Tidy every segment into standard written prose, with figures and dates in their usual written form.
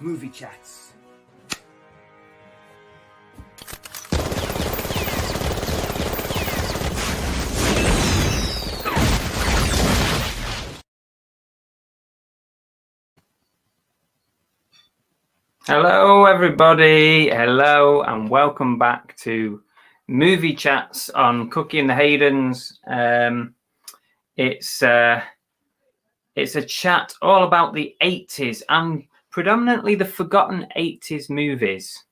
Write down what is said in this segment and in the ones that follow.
Movie Chats. Hello everybody, hello and welcome back to Movie Chats on Cookie and the Haydens. It's a chat all about the 80s and predominantly the forgotten 80s movies.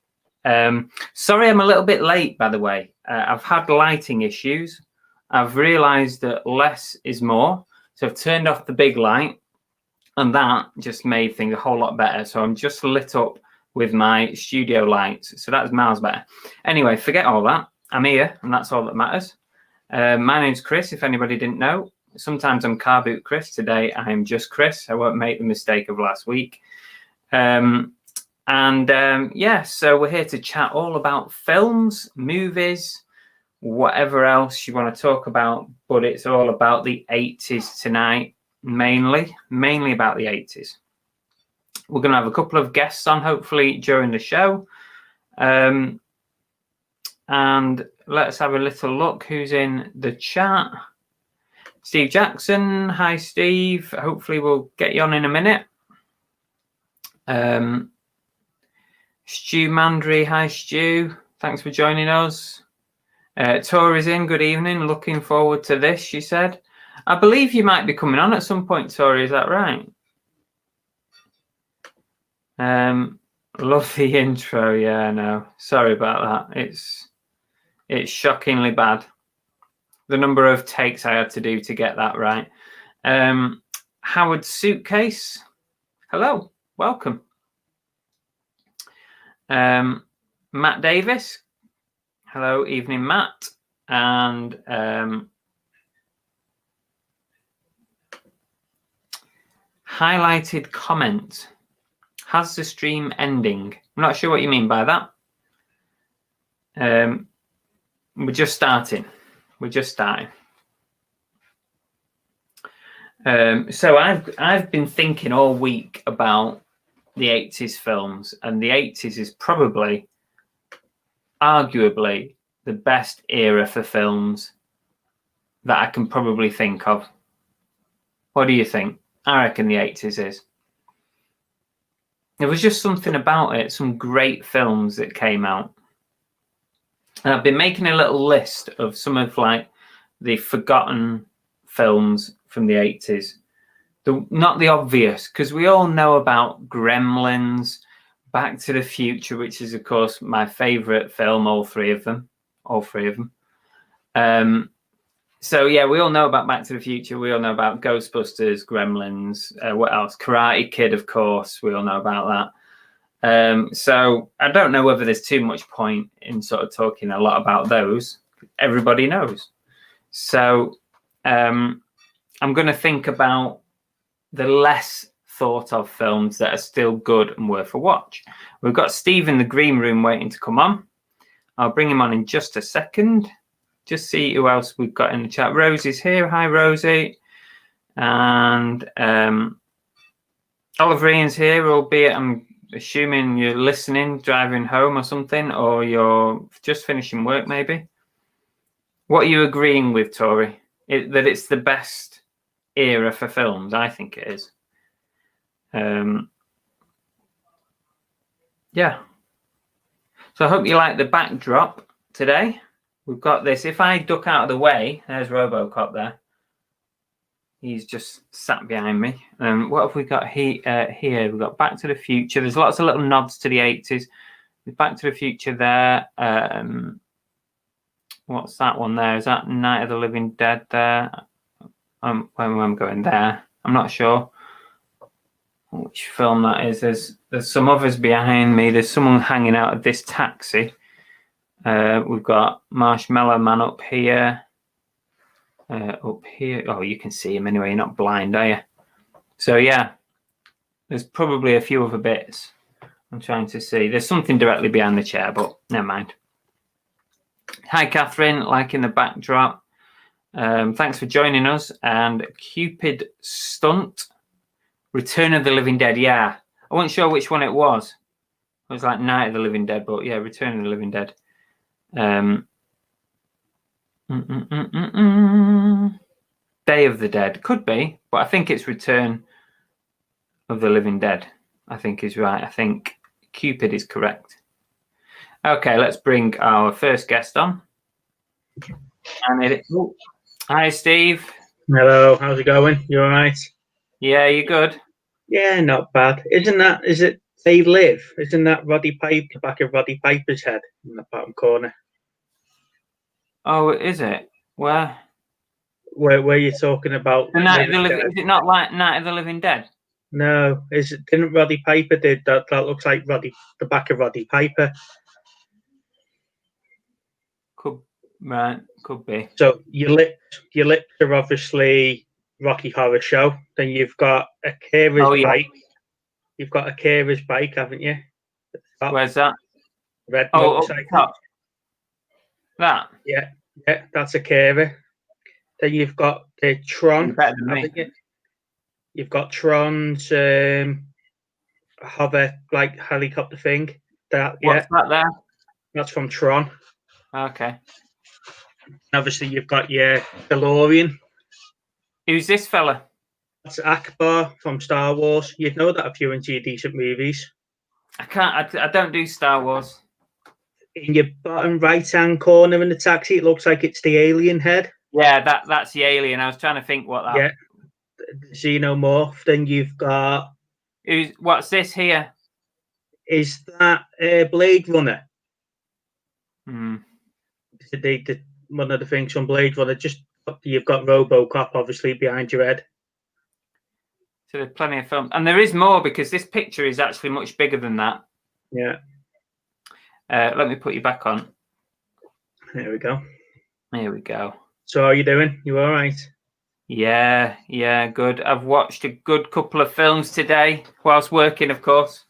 Sorry I'm a little bit late, by the way. I've had lighting issues. I've realised that less is more, so I've turned off the big light and that just made things a whole lot better. So I'm just lit up with my studio lights, so that's miles better. Anyway, forget all that. I'm here, and that's all that matters. My name's Chris, if anybody didn't know. Sometimes I'm Car Boot Chris. Today I'm just Chris. I won't make the mistake of last week. Yeah, so we're here to chat all about films, movies, whatever else you want to talk about, but it's all about the 80s tonight, mainly about the 80s. We're going to have a couple of guests on, hopefully, during the show. And let's have a little look who's in the chat. Steve Jackson. Hi, Steve. Hopefully, we'll get you on in a minute. Stu Mandry. Hi, Stu. Thanks for joining us. Tori's in. Good evening. Looking forward to this, she said. I believe you might be coming on at some point, Tori. Is that right? Love the intro. Yeah, no, sorry about that. It's shockingly bad. The number of takes I had to do to get that right. Howard Suitcase. Hello, welcome. Matt Davis. Hello, evening, Matt. And highlighted comment. Has the stream ending? I'm not sure what you mean by that. We're just starting. So I've been thinking all week about the 80s films, and the 80s is probably, arguably, the best era for films that I can probably think of. What do you think? I reckon the 80s is. There was just something about it, some great films that came out. And I've been making a little list of some of like the forgotten films from the 80s. Not the obvious, because we all know about Gremlins, Back to the Future, which is, of course, my favourite film, all three of them. So, yeah, we all know about Back to the Future. We all know about Ghostbusters, Gremlins. What else? Karate Kid, of course. We all know about that. So I don't know whether there's too much point in sort of talking a lot about those. Everybody knows. So I'm going to think about the less thought of films that are still good and worth a watch. We've got Steve in the green room waiting to come on. I'll bring him on in just a second. Just see who else we've got in the chat. Rosie's here. Hi, Rosie. And Oliver Ian's here, albeit I'm assuming you're listening, driving home or something, or you're just finishing work maybe. What are you agreeing with, Tori? That it's the best era for films? I think it is. Yeah. So I hope you like the backdrop today. We've got this. If I duck out of the way, there's RoboCop there. He's just sat behind me. What have we got here? We've got Back to the Future. There's lots of little nods to the 80s. With Back to the Future there. What's that one there? Is that Night of the Living Dead there? When I'm going there, I'm not sure which film that is. There's some others behind me. There's someone hanging out of this taxi. We've got Marshmallow Man up here. Oh, you can see him anyway. You're not blind, are you? So, yeah, there's probably a few other bits I'm trying to see. There's something directly behind the chair, but never mind. Hi, Catherine, liking the backdrop. Thanks for joining us. And Cupid Stunt, Return of the Living Dead. Yeah, I wasn't sure which one it was. It was like Night of the Living Dead, but yeah, Return of the Living Dead. Day of the Dead could be, but I think it's Return of the Living Dead. I think is right. I think Cupid is correct. Okay, let's bring our first guest on. And hi, Steve. Hello, how's it going? You all right? Yeah, you good? Yeah, not bad. Is it They Live? Isn't that Roddy Piper, the back of Roddy Piper's head in the bottom corner? Oh, is it? Where? Where you're talking about Is it not like Night of the Living Dead? No, didn't Roddy Piper did that? That looks like the back of Roddy Piper. Could be. So your lips are obviously Rocky Horror Show. Then you've got Akira's bike. You've got Akira's bike, haven't you? Where's that? Red motorcycle. That? Yeah, that's Akira. Then you've got the Tron, haven't you? You've got Tron's hover like helicopter thing. What's that there? That's from Tron. Okay. Obviously, you've got your DeLorean. Who's this fella? That's Akbar from Star Wars. You'd know that if you're into your decent movies. I don't do Star Wars. In your bottom right-hand corner in the taxi, it looks like it's the alien head. Yeah, that's the alien. I was trying to think what that. Yeah, the xenomorph. Then you've got. What's this here? Is that Blade Runner? Hmm. One of the things from Blade Runner. Just you've got RoboCop obviously behind your head. So there's plenty of films, and there is more because this picture is actually much bigger than that. Yeah. Let me put you back on. There we go. Here we go. So how are you doing? You all right? Yeah, good. I've watched a good couple of films today whilst working, of course.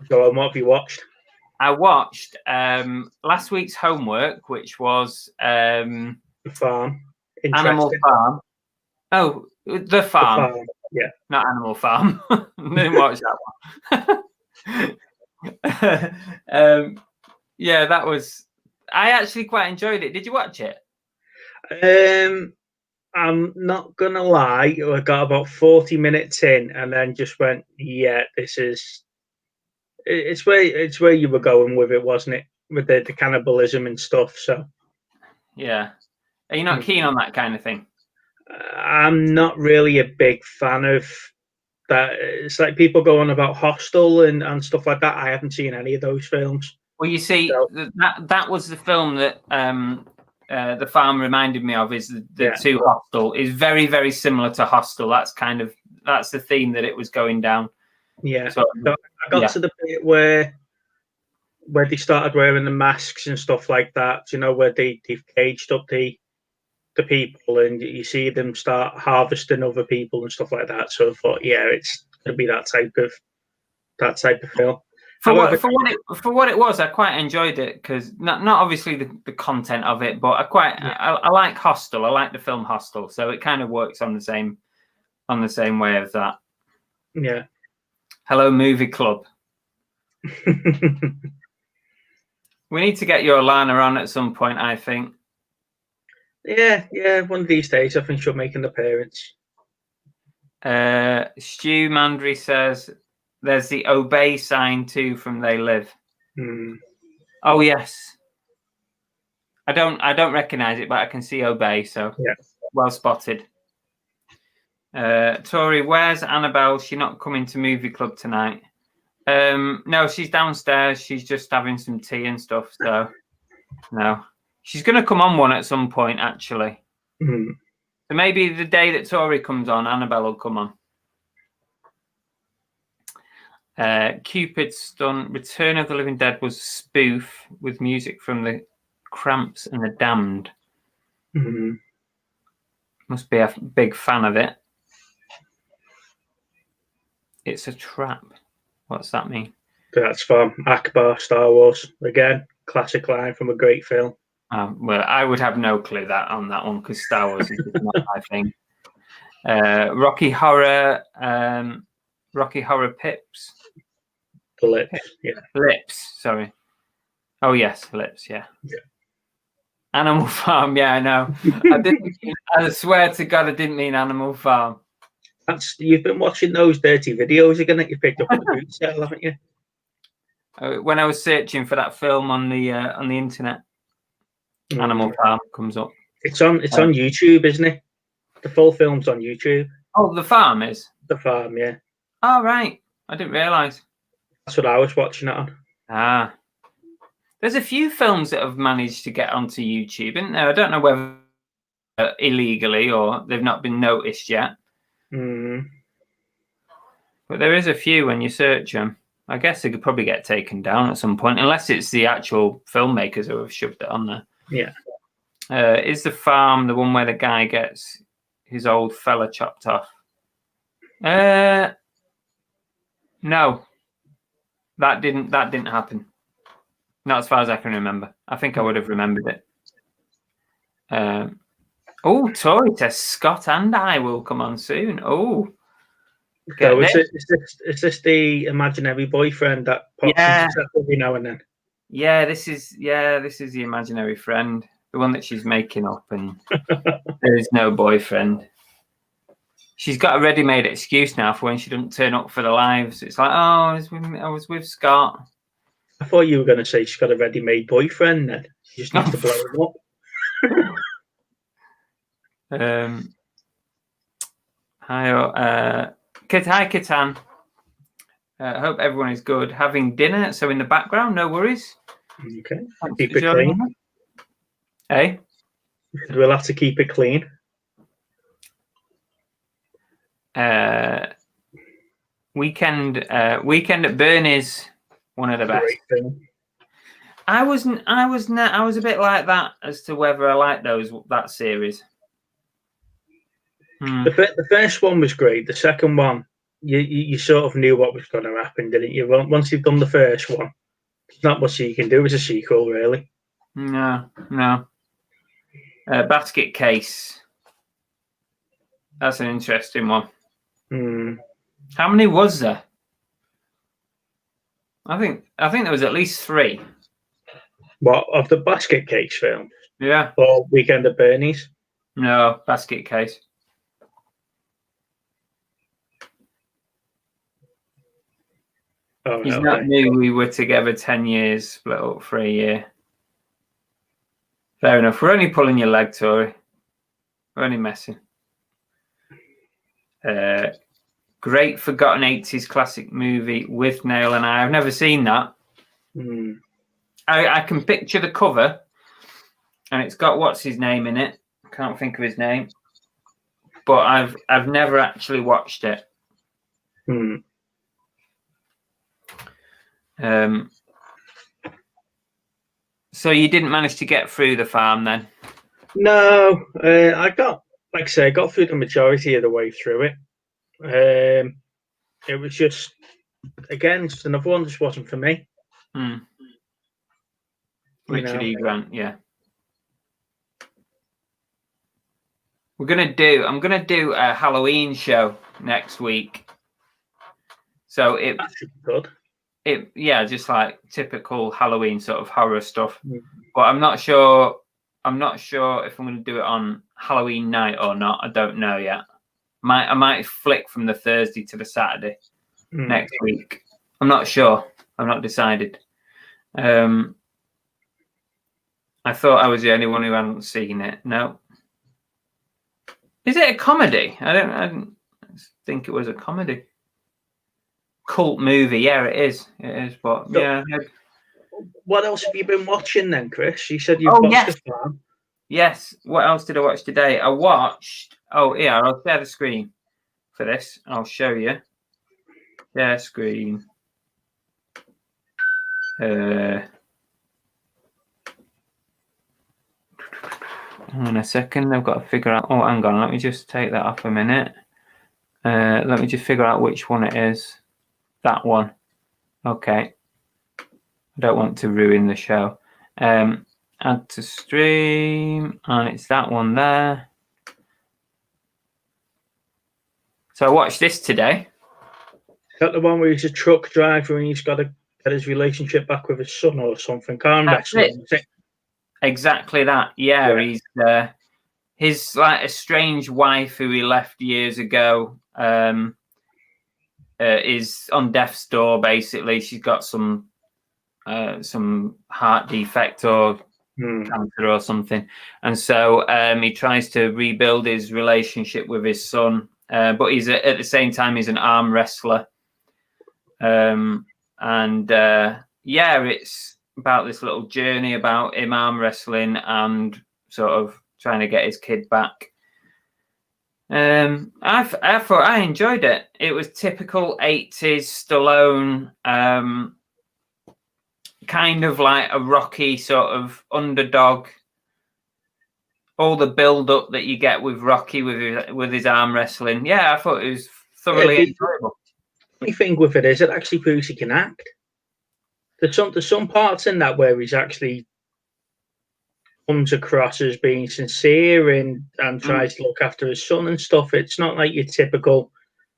So what have you watched? I watched last week's homework, which was The Farm. Animal Farm. Oh, The Farm. Yeah. Not Animal Farm. Didn't watch that one. Yeah, that was. I actually quite enjoyed it. Did you watch it? I'm not gonna lie. I got about 40 minutes in, and then just went, "Yeah, this is." It's where you were going with it, wasn't it? With the cannibalism and stuff. So. Yeah. Are you not keen on that kind of thing? I'm not really a big fan of that. It's like people go on about Hostel and stuff like that. I haven't seen any of those films. Well, you see, that was the film that The Farm reminded me of. Is the two Hostel is very, very similar to Hostel. That's the theme that it was going down. Yeah. So I got to the bit where they started wearing the masks and stuff like that. You know, where they've caged up the people, and you see them start harvesting other people and stuff like that. So I thought, yeah, it's gonna be that type of film. For what it was, I quite enjoyed it because not obviously the content of it, but I like Hostel. I like the film Hostel, so it kind of works on the same way as that. Yeah. Hello, Movie Club. We need to get your Lana on at some point, I think. Yeah. One of these days, I think she'll make an appearance. Stu Mandry says there's the obey sign too from They Live. Oh yes. I don't recognize it, but I can see obey. So well spotted. Tori, where's Annabelle? She's not coming to Movie Club tonight. No, she's downstairs. She's just having some tea and stuff. So no. She's going to come on one at some point, actually. So maybe the day that Tori comes on, Annabelle will come on. Cupid Stunt, Return of the Living Dead was a spoof with music from the Cramps and the Damned. Must be a big fan of it. It's a trap. What's that mean? That's from Akbar, Star Wars. Again, classic line from a great film. Well, I would have no clue on that one because Star Wars is not my thing. Rocky Horror Pips. The Lips, yeah. Lips, sorry. Oh yes, Lips, yeah. Animal Farm, yeah, I know. I swear to God, I didn't mean Animal Farm. You've been watching those dirty videos again that you picked up at the boot sale, haven't you? When I was searching for that film on the internet, Animal Farm comes up. It's on YouTube, isn't it? The full film's on YouTube. Oh, The Farm is? The Farm, yeah. Oh, right. I didn't realise. That's what I was watching it on. Ah. There's a few films that have managed to get onto YouTube, isn't there? I don't know whether illegally or they've not been noticed yet. But there is a few when you search them. I guess they could probably get taken down at some point, unless it's the actual filmmakers who have shoved it on there. Yeah. Is The Farm the one where the guy gets his old fella chopped off? No, that didn't happen. Not as far as I can remember. I think I would have remembered it. Tori says Scott and I will come on soon. So is this the imaginary boyfriend that pops into every now and then? Yeah, this is the imaginary friend, the one that she's making up, and there is no boyfriend. She's got a ready-made excuse now for when she doesn't turn up for the lives. It's like, I was with Scott. I thought you were going to say she's got a ready-made boyfriend then. She just needs to blow him up. Hi, Kitan. Hope everyone is good. Having dinner, so in the background, no worries. Okay. Keep it clean. Hey? We'll have to keep it clean. Weekend at Bernie's, one of the best. I was a bit like that as to whether I like that series. The first one was great. The second one, you sort of knew what was going to happen, didn't you? Once you've done the first one, there's not much you can do as a sequel, really. No. Basket Case. That's an interesting one. How many was there? I think there was at least 3. What, of the Basket Case film? Yeah. Or Weekend at Bernie's? No, Basket Case. He's not new. We were together 10 years, split up for a year. Fair enough. We're only pulling your leg, Tori. We're only messing. Great forgotten 80s classic movie with Nail and I. I've never seen that. I can picture the cover, and it's got what's his name in it. I can't think of his name, but I've never actually watched it. So you didn't manage to get through The Farm then? No, I got through the majority of the way through it. It was just, again, just another one just wasn't for me. Richard E. Grant, yeah. I'm gonna do a Halloween show next week. So that should be good. Just like typical Halloween sort of horror stuff. But I'm not sure if I'm going to do it on Halloween night or not. I don't know yet. I might flick from the Thursday to the Saturday next week. I'm not sure. I'm not decided. I thought I was the only one who hadn't seen it. No. Is it a comedy? I didn't think it was a comedy. Cult movie, yeah, it is. But so, yeah. What else have you been watching then, Chris? You said you've watched The Farm. Yes. What else did I watch today? I watched. Oh yeah, I'll share the screen for this. I'll show you. Share screen. Hang on a second. I've got to figure out. Oh, hang on. Let me just take that off a minute. Let me just figure out which one it is. That one. Okay. I don't want to ruin the show. Add to stream, and it's that one there. So I watched this today. that the one where he's a truck driver and he's got to get his relationship back with his son or something? Arm wrestling. Exactly that. Yeah, he's his like estranged wife who he left years ago is on death's door. Basically, she's got some heart defect or cancer or something, and so he tries to rebuild his relationship with his son. But he's at the same time he's an arm wrestler, it's about this little journey about him arm wrestling and sort of trying to get his kid back. I thought I enjoyed it. It was typical 80s Stallone, kind of like a Rocky sort of underdog. All the build up that you get with Rocky with his arm wrestling. Yeah, I thought it was thoroughly enjoyable. The only thing with it is it actually proves he can act. There's some parts in that where he's actually comes across as being sincere and tries to look after his son and stuff. It's not like your typical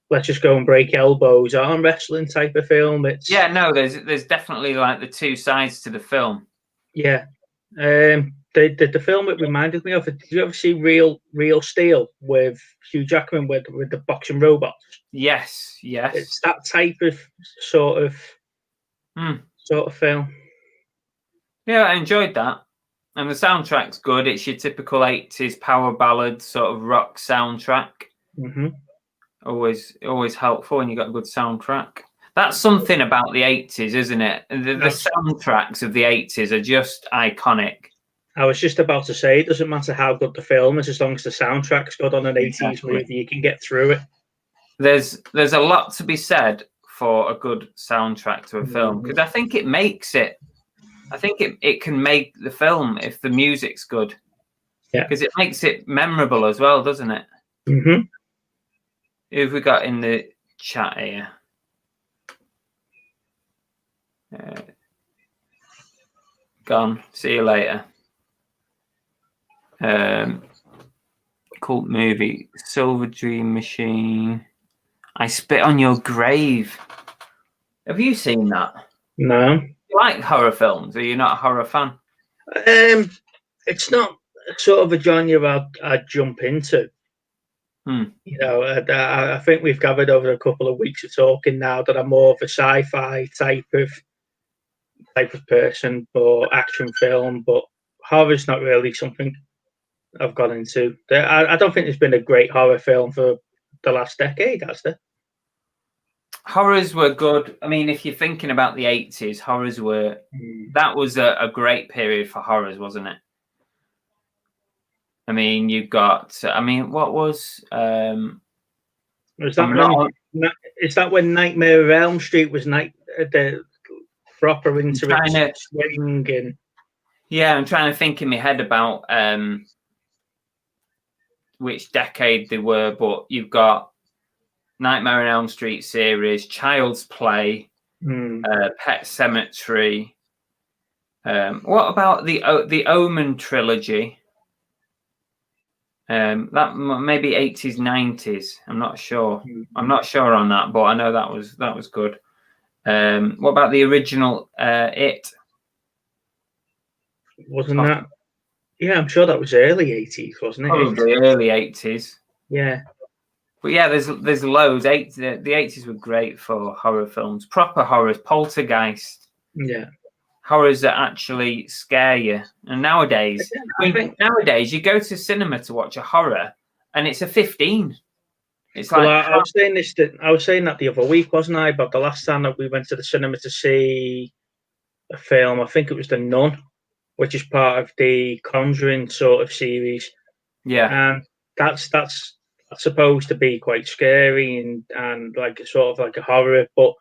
let's just go and break elbows arm wrestling type of film. There's definitely like the two sides to the film. Yeah. The film it reminded me of. Did you ever see Real Steel with Hugh Jackman with the boxing robots? Yes. It's that type of sort of film. Yeah, I enjoyed that. And the soundtrack's good. It's your typical 80s power ballad sort of rock soundtrack. Mm-hmm. Always helpful when you got a good soundtrack. That's something about the 80s, isn't it? The soundtracks of the 80s are just iconic. I was just about to say, it doesn't matter how good the film is, as long as the soundtrack's good on an 80s movie, you can get through it. There's a lot to be said for a good soundtrack to a film, because I think it makes it. I think it can make the film if the music's good. Yeah. Because it makes it memorable as well, doesn't it? Mm-hmm. Who have we got in the chat here? Gone. See you later. Cult movie. Silver Dream Machine. I Spit on Your Grave. Have you seen that? No. You like horror films? Are you not a horror fan? It's not sort of a genre I'd jump into. You know, I think we've gathered over a couple of weeks of talking now that I'm more of a sci-fi type of person or action film, but horror's not really something I've got into. I don't think there's been a great horror film for the last decade, has there? Horrors were good. I mean, if you're thinking about the 80s, horrors were... That was a great period for horrors, wasn't it? I mean, you've got... I mean, what was... Is that when Nightmare on Elm Street was the proper into its swing and... Yeah, I'm trying to think in my head about which decade they were, but you've got Nightmare on Elm Street series, Child's Play, Pet Sematary. What about the Omen trilogy? That maybe 80s, 90s. I'm not sure. I'm not sure on that, but I know that was good. What about the original It? Wasn't that? Yeah, I'm sure that was early 80s, wasn't it? Probably early 80s. Yeah. But yeah, there's loads. The 80s were great for horror films. Proper horrors, Poltergeist. Yeah. Horrors that actually scare you. And nowadays, nowadays you go to cinema to watch a horror, and it's a 15. It's like I was saying that the other week, wasn't I? But the last time that we went to the cinema to see a film, I think it was The Nun, which is part of the Conjuring sort of series. Yeah. And that's supposed to be quite scary and like a sort of like a horror, but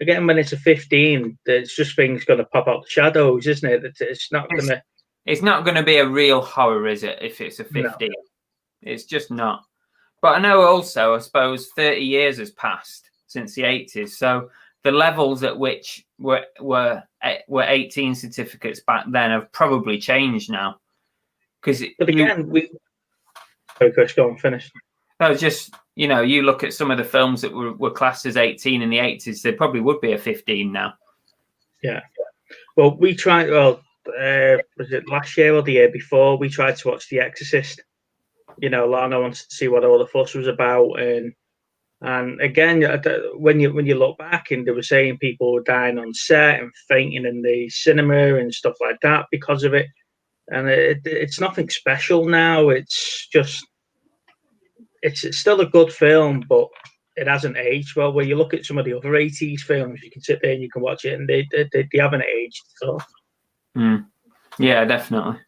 again, when it's a 15, there's just things going to pop out the shadows, isn't it? It's not going to be a real horror, is it? If it's a 15, no. It's just not. But I know also, I suppose 30 years has passed since the 80s, so the levels at which were 18 certificates back then have probably changed now. But again, Chris, go and finish. No, just you know, you look at some of the films that were classed as 18 in the 80s, they probably would be a 15 now. Yeah. Well, we tried. Well, was it last year or the year before? We tried to watch The Exorcist. You know, Lana wanted to see what all the fuss was about, and again, when you look back, and they were saying people were dying on set and fainting in the cinema and stuff like that because of it. And it's nothing special now. It's just it's still a good film, but it hasn't aged well. Where you look at some of the other 80s films, you can sit there and you can watch it, and they haven't aged at all. Yeah, definitely.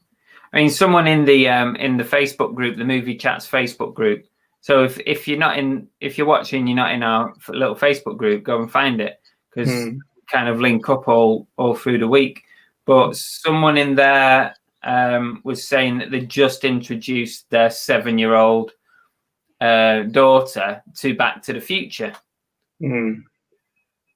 I mean, someone in the Facebook group, the Movie Chats Facebook group. So if you're watching, you're not in our little Facebook group, go and find it, because we kind of link up all through the week. But someone in there was saying that they just introduced their 7-year-old daughter to Back to the Future,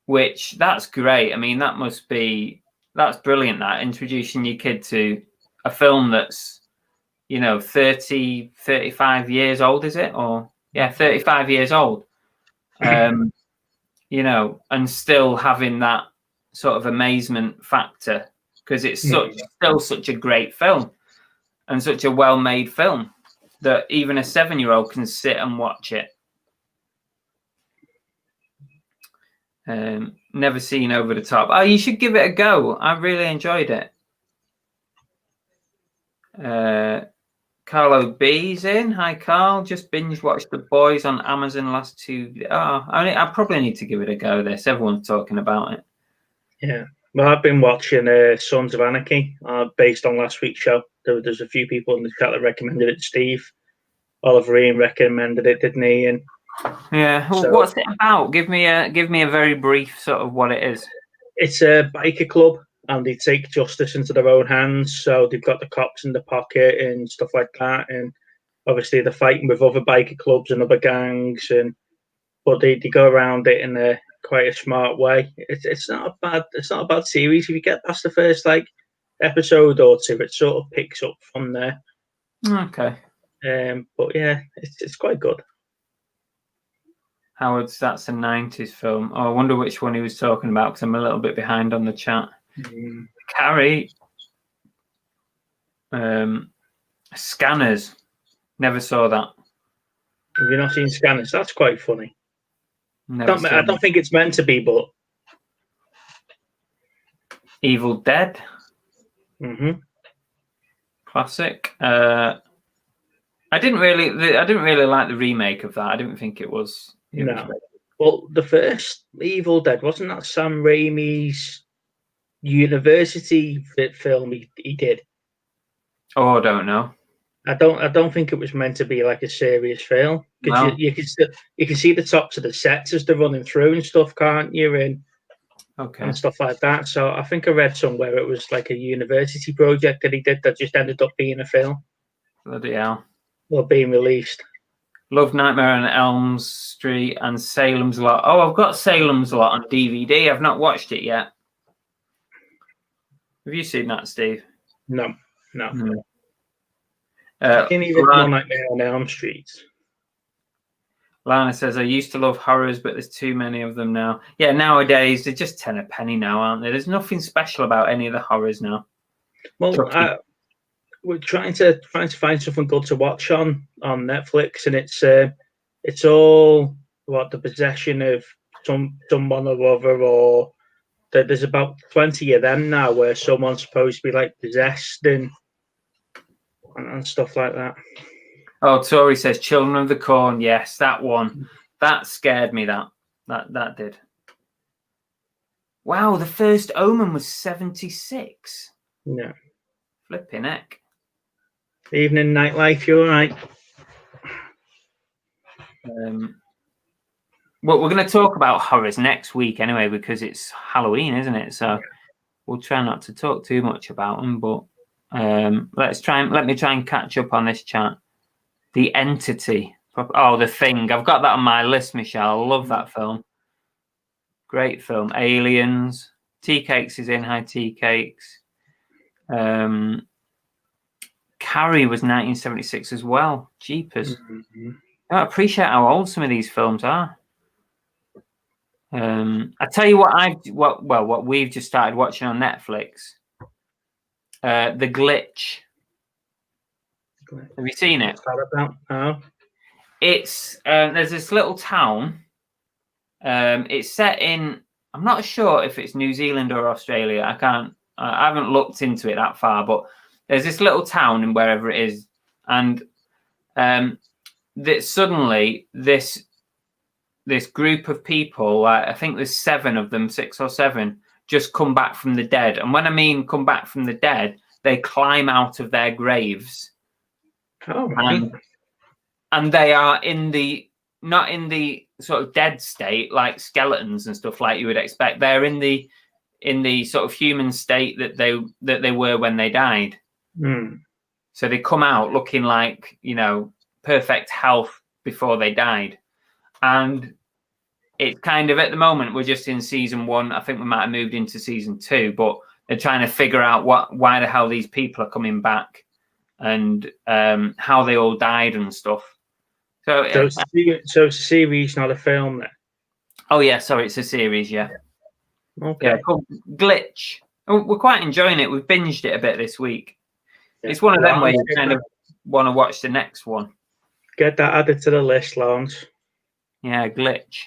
which that's great. I mean, that's brilliant. That introducing your kid to a film that's, you know, 35 years old, is it? Or 35 years old. You know, and still having that sort of amazement factor, because it's still such a great film and such a well-made film that even a 7-year-old can sit and watch it. Never seen Over the Top. Oh, you should give it a go. I really enjoyed it. Carlo B's in. Hi, Carl. Just binge watched The Boys on Amazon last 2. I probably need to give it a go. Everyone's talking about it. Yeah. Well, I've been watching Sons of Anarchy based on last week's show. There's a few people in the chat that recommended it. Steve Oliver Ian recommended it, didn't he? And yeah. Well, what's it about? Give me a very brief sort of what it is. It's a biker club, and they take justice into their own hands. So they've got the cops in the pocket and stuff like that. And obviously they're fighting with other biker clubs and other gangs, but they go around it in quite a smart way. It's not a bad series. If you get past the first episode or two, it sort of picks up from there. Okay. But yeah, it's quite good. Howard's, that's a 90s film. Oh, I wonder which one he was talking about, because I'm a little bit behind on the chat. Carrie. Scanners. Never saw that. Have you not seen Scanners? That's quite funny. I don't think it's meant to be, but Evil Dead. Classic. I didn't really like the remake of that. I didn't think it was. Well, the first Evil Dead, wasn't that Sam Raimi's university film he did? Oh, I don't know. I don't think it was meant to be like a serious film, because you can see the tops of the sets as they're running through and stuff, can't you? And stuff like that. So I think I read somewhere it was like a university project that he did that just ended up being a film. Bloody hell. Or being released. Love Nightmare on Elm Street and Salem's Lot. Oh, I've got Salem's Lot on DVD. I've not watched it yet. Have you seen that, Steve? No. I didn't even know Nightmare on Elm Street. Lana says, I used to love horrors, but there's too many of them now. Yeah, nowadays, they're just 10 a penny now, aren't they? There's nothing special about any of the horrors now. Well, we're trying to find something good to watch on Netflix, and it's all the possession of someone or other, or there's about 20 of them now where someone's supposed to be like possessed and stuff like that. Oh, Tori says Children of the Corn. Yes, that one. That scared me. That did. Wow, the first Omen was 76. Yeah. Flipping heck. Evening nightlife, you all right? Well, we're going to talk about horrors next week anyway, because it's Halloween, isn't it? So we'll try not to talk too much about them, but let me try and catch up on this chat. The Entity. Oh, The Thing. I've got that on my list, Michelle. I love that film. Great film. Aliens. Tea Cakes is in. Hi, Tea Cakes. Carrie was 1976 as well. Jeepers. I appreciate how old some of these films are. I tell you what we've just started watching on Netflix. The Glitch. Have you seen it? What's that about? Oh. It's there's this little town. It's set in. I'm not sure if it's New Zealand or Australia. I haven't looked into it that far, but there's this little town in wherever it is, and that suddenly this group of people, I think there's 7 of them, 6 or 7, just come back from the dead. And when I mean come back from the dead, they climb out of their graves. Oh, and they are not in the sort of dead state like skeletons and stuff like you would expect. They're in the sort of human state that they were when they died. So they come out looking like, perfect health before they died. And it's kind of, at the moment, we're just in season 1. I think we might have moved into season 2, but they're trying to figure out why the hell these people are coming back and how they all died and stuff. So it's a series, not a film then? Oh, yeah, sorry, it's a series, yeah. Okay. Yeah, called Glitch. Oh, we're quite enjoying it. We've binged it a bit this week. Yeah. It's one of them where you kind of want to watch the next one. Get that added to the list, Lawrence. Yeah, Glitch.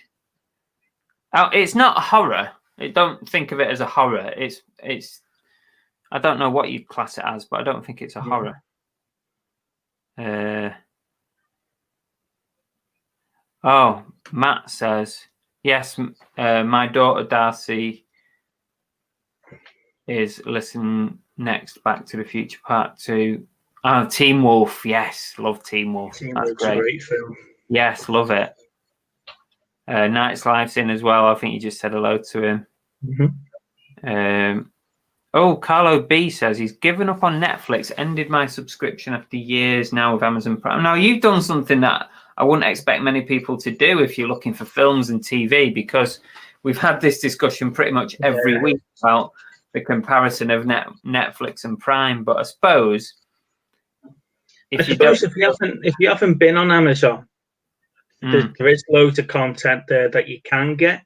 Oh, it's not a horror. Don't think of it as a horror. It's. I don't know what you'd class it as, but I don't think it's a horror. Oh, Matt says, yes, my daughter Darcy is listening next Back to the Future Part 2. Oh, Teen Wolf. Yes, love Teen Wolf. That's great. A great film. Yes, love it. Night's Life's in as well. I think you just said hello to him. Carlo B says he's given up on Netflix, ended my subscription after years now with Amazon Prime. Now, you've done something that I wouldn't expect many people to do if you're looking for films and TV, because we've had this discussion pretty much every week about the comparison of Netflix and Prime. But I suppose if you haven't been on Amazon, there is loads of content there that you can get,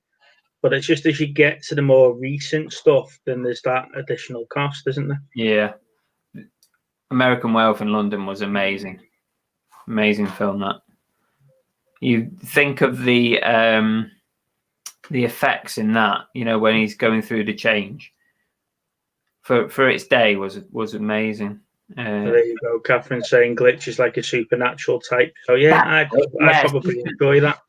but it's just as you get to the more recent stuff, then there's that additional cost, isn't there? Yeah. American Werewolf in London was amazing. Amazing film, that. You think of the effects in that, when he's going through the change. For its day was amazing. There you go. Catherine saying Glitch is like a supernatural type. So I'd probably enjoy that.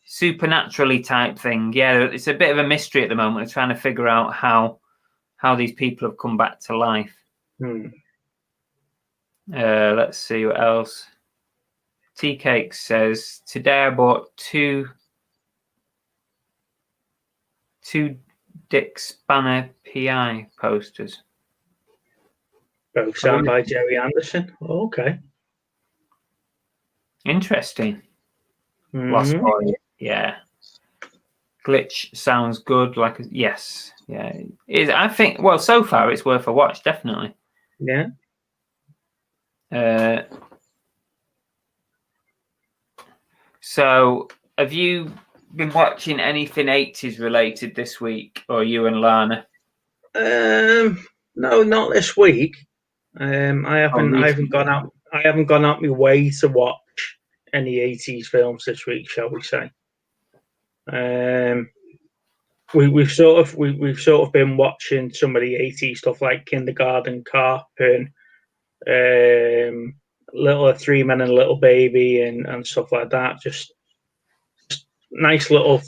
Supernaturally type thing. Yeah, it's a bit of a mystery at the moment. We're trying to figure out how these people have come back to life. Let's see what else. Tea Cake says, today I bought two Dick Spanner PI posters. Both signed by Jerry Anderson. Oh, okay. Interesting. Lost Boy. Yeah. Glitch sounds good. Yes. Yeah. I think, so far it's worth a watch, definitely. Yeah. So, have you been watching anything 80s related this week, or you and Lana? No, not this week. I haven't gone out my way to watch any 80s films this week, shall we say? We've sort of been watching some of the 80s stuff like Kindergarten Cop and Little 3 Men and a Little Baby and stuff like that. Just nice little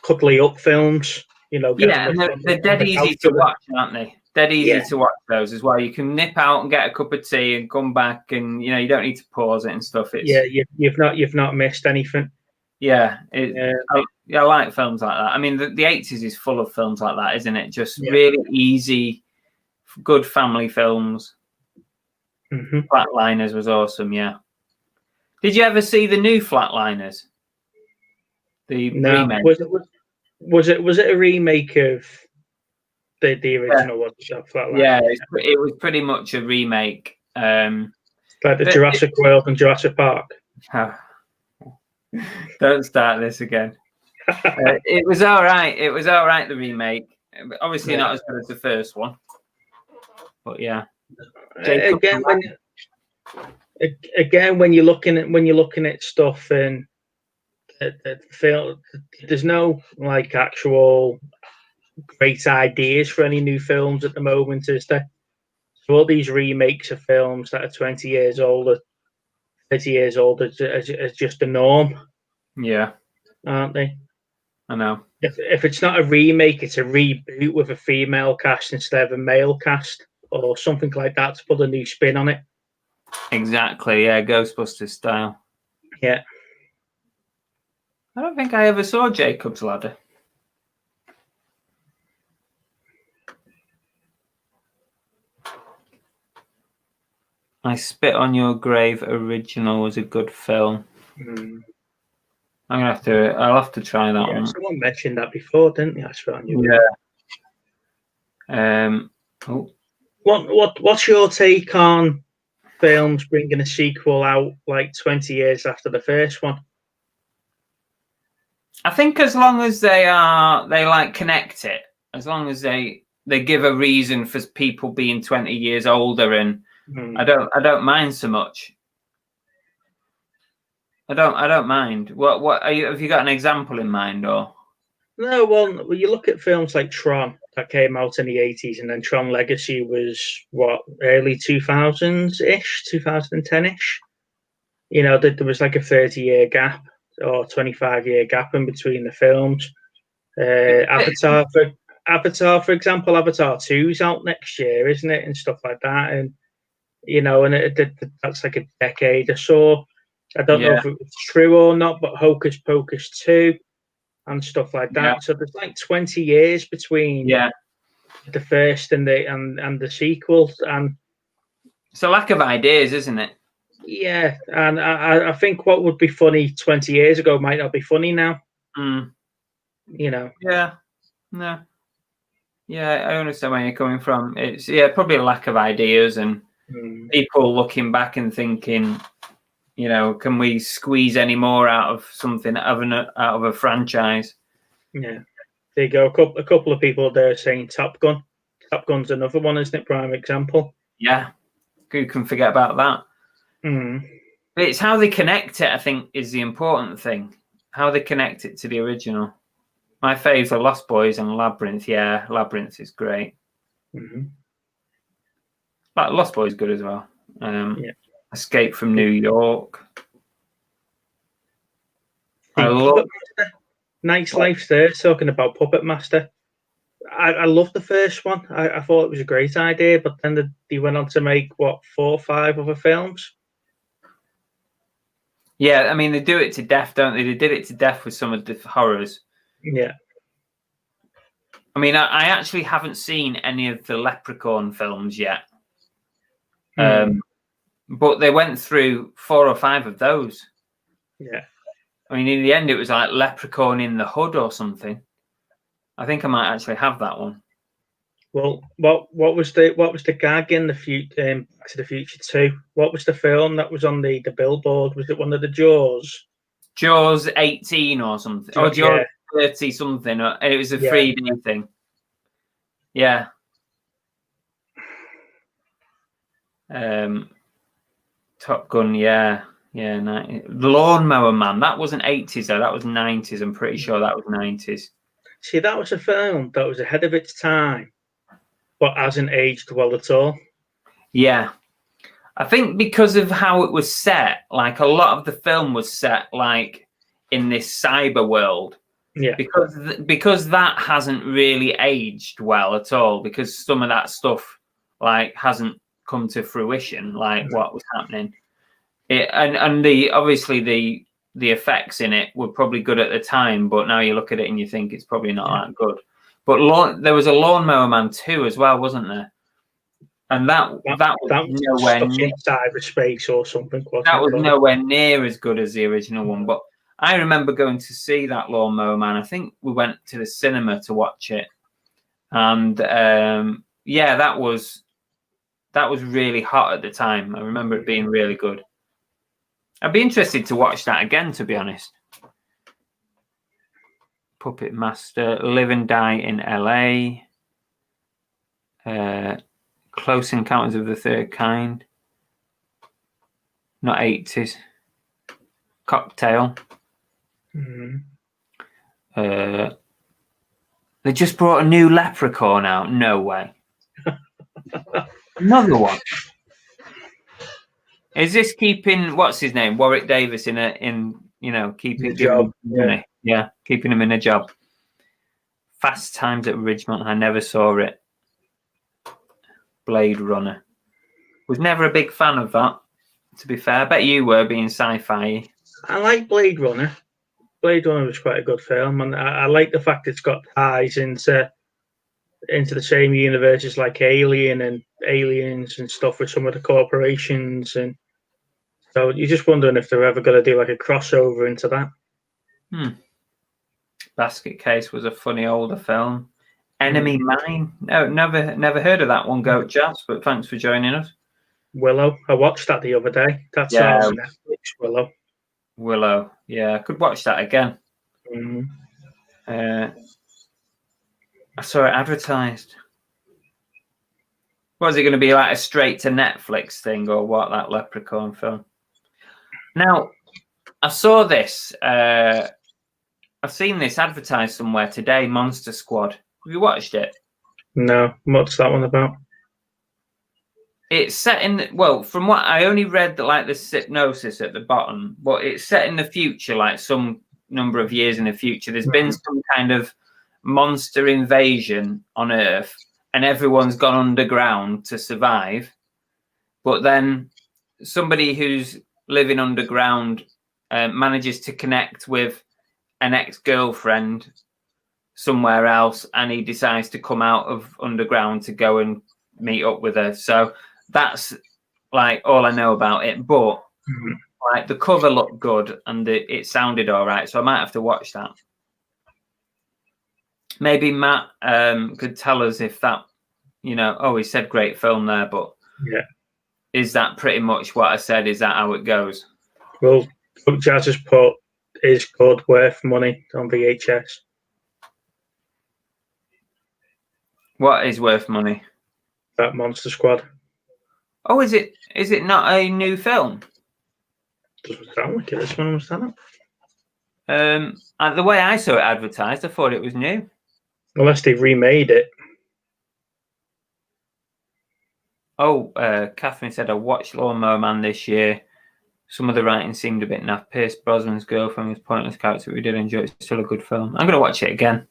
cuddly up films, Yeah, and they're dead easy to watch, aren't they? Dead easy to watch those as well. You can nip out and get a cup of tea and come back, and you don't need to pause it and stuff. You've not missed anything. Yeah, I like films like that. I mean, the 80s is full of films like that, isn't it? Just really easy, good family films. Flatliners was awesome. Yeah. Did you ever see the new Flatliners? Remake? Was it a remake of the original one? Flatliners? Yeah, it was pretty much a remake. Like the Jurassic World and Jurassic Park. Don't start this again. It was all right. It was all right. The remake, obviously not as good as the first one, but yeah. Jacob, again, when you're looking at stuff and film, there's no like actual great ideas for any new films at the moment, is there? So all these remakes of films that are 20 years old, 30 years old, is just the norm. Yeah, aren't they? I know. If it's not a remake, it's a reboot with a female cast instead of a male cast, or something like that to put a new spin on it. Exactly. Yeah, Ghostbusters style. Yeah. I don't think I ever saw Jacob's Ladder. I Spit on Your Grave original was a good film. I'll have to try that one. Someone mentioned that before, didn't they? I Spit on Your Grave. What's your take on films bringing a sequel out like 20 years after the first one? I think as long as they like connect it, as long as they give a reason for people being 20 years older, and I don't mind so much. I don't mind. What have you got an example in mind, or? No, well, you look at films like Tron that came out in the 80s, and then Tron Legacy was early 2000s-ish, 2010-ish. You know, there was like a 30-year gap or 25-year gap in between the films. Avatar, for example, Avatar 2's out next year, isn't it? And stuff like that. And, you know, and that's like a decade or so. I don't know if it's true or not, but Hocus Pocus 2 and stuff like that. Yeah. So there's like 20 years between the first and the sequel. And it's a lack of ideas, isn't it? Yeah, and I think what would be funny 20 years ago might not be funny now. You know. Yeah. No. Yeah, I understand where you're coming from. It's probably a lack of ideas and people looking back and thinking, you know, can we squeeze any more out of something, out of a franchise? Yeah. There you go. A couple of people there saying Top Gun. Top Gun's another one, isn't it? Prime example. Yeah. Who can forget about that? But it's how they connect it, I think, is the important thing. How they connect it to the original. My faves are Lost Boys and Labyrinth. Yeah, Labyrinth is great. But Lost Boys is good as well. Escape from New York. I love Nice Life's there, talking about Puppet Master. I love the first one. I thought it was a great idea, but then they went on to make 4 or 5 other films. Yeah, I mean, they do it to death, don't they? They did it to death with some of the horrors. Yeah. I mean, I actually haven't seen any of the Leprechaun films yet. But they went through 4 or 5 of those. Yeah. I mean, in the end, it was like Leprechaun in the Hood or something. I think I might actually have that one. Well, what was the gag in the Back to the Future 2? What was the film that was on the billboard? Was it one of the Jaws? Jaws 18 or something, or Jaws 30 something. It was a 3D thing. Yeah. Top Gun, yeah. The Lawnmower Man. That wasn't 80s though. That was 90s. I'm pretty sure that was 90s. See, that was a film that was ahead of its time, but hasn't aged well at all. Yeah. I think because of how it was set, like a lot of the film was set like in this cyber world. Yeah. Because that hasn't really aged well at all, because some of that stuff like hasn't come to fruition, like what was happening. And obviously the effects in it were probably good at the time, but now you look at it and you think it's probably not that good. But there was a Lawnmower Man 2 as well, wasn't there? And that was nowhere near cyberspace or something. That was nowhere near as good as the original one. But I remember going to see that Lawnmower Man. I think we went to the cinema to watch it, and that was really hot at the time. I remember it being really good. I'd be interested to watch that again, to be honest. Puppet Master, Live and Die in LA, Close Encounters of the Third Kind, not 80s, Cocktail. They just brought a new Leprechaun out. No way. Another one. Is this keeping what's his name, Warwick Davis keeping giving money? Yeah, keeping him in a job. Fast Times at Ridgemont. I never saw it. Blade Runner. Was never a big fan of that. To be fair, I bet you were, being sci-fi. I like Blade Runner. Blade Runner was quite a good film, and I like the fact it's got ties into the same universes like Alien and Aliens and stuff with some of the corporations, and so you're just wondering if they're ever going to do like a crossover into that. Basket Case was a funny older film. Enemy Mine. No, never heard of that one. Goat Jazz, but thanks for joining us. Willow. I watched that the other day. That's on Netflix. Willow. Yeah, I could watch that again. I saw it advertised. Was it going to be like a straight to Netflix thing or what, that Leprechaun film? Now, I saw this. I've seen this advertised somewhere today, Monster Squad. Have you watched it? No. What's that one about? It's set in, well, from what I only read, like the synopsis at the bottom, but it's set in the future, like some number of years in the future. There's been some kind of monster invasion on Earth, and everyone's gone underground to survive. But then somebody who's living underground manages to connect with an ex-girlfriend somewhere else, and he decides to come out of underground to go and meet up with her. So that's like all I know about it, but like the cover looked good and it sounded all right, so I might have to watch that. Maybe Matt could tell us if that, he said great film there, but is that pretty much what I said? Is that how it goes? Well, Jazz has put is good, worth money on VHS. What is worth money? That Monster Squad. Oh, is it not a new film? Doesn't sound like it. This one was that. The way I saw it advertised, I thought it was new. Unless they've remade it. Oh, Catherine said I watched Lawnmower Man this year. Some of the writing seemed a bit naff. Pierce Brosnan's girlfriend was a pointless character. We did enjoy it. It's still a good film. I'm going to watch it again.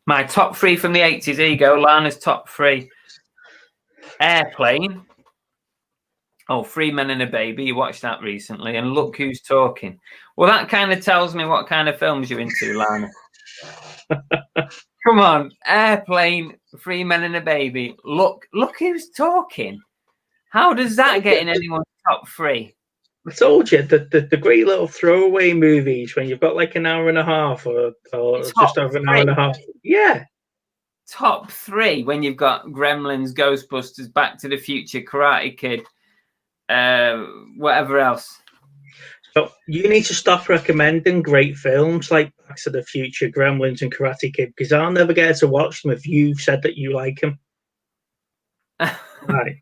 My top 3 from the 80s. Here you go. Lana's top 3. Airplane. Oh, 3 Men and a Baby. You watched that recently. And Look Who's Talking. Well, that kind of tells me what kind of films you're into, Lana. Come on. Airplane, 3 Men and a Baby. Look Who's Talking. How does that get in anyone's top 3? I told you, the great little throwaway movies when you've got like an hour and a half or just over an hour and a half. Yeah. Top 3 when you've got Gremlins, Ghostbusters, Back to the Future, Karate Kid, whatever else. So you need to stop recommending great films like Back to the Future, Gremlins, and Karate Kid, because I'll never get to watch them if you've said that you like them. Right.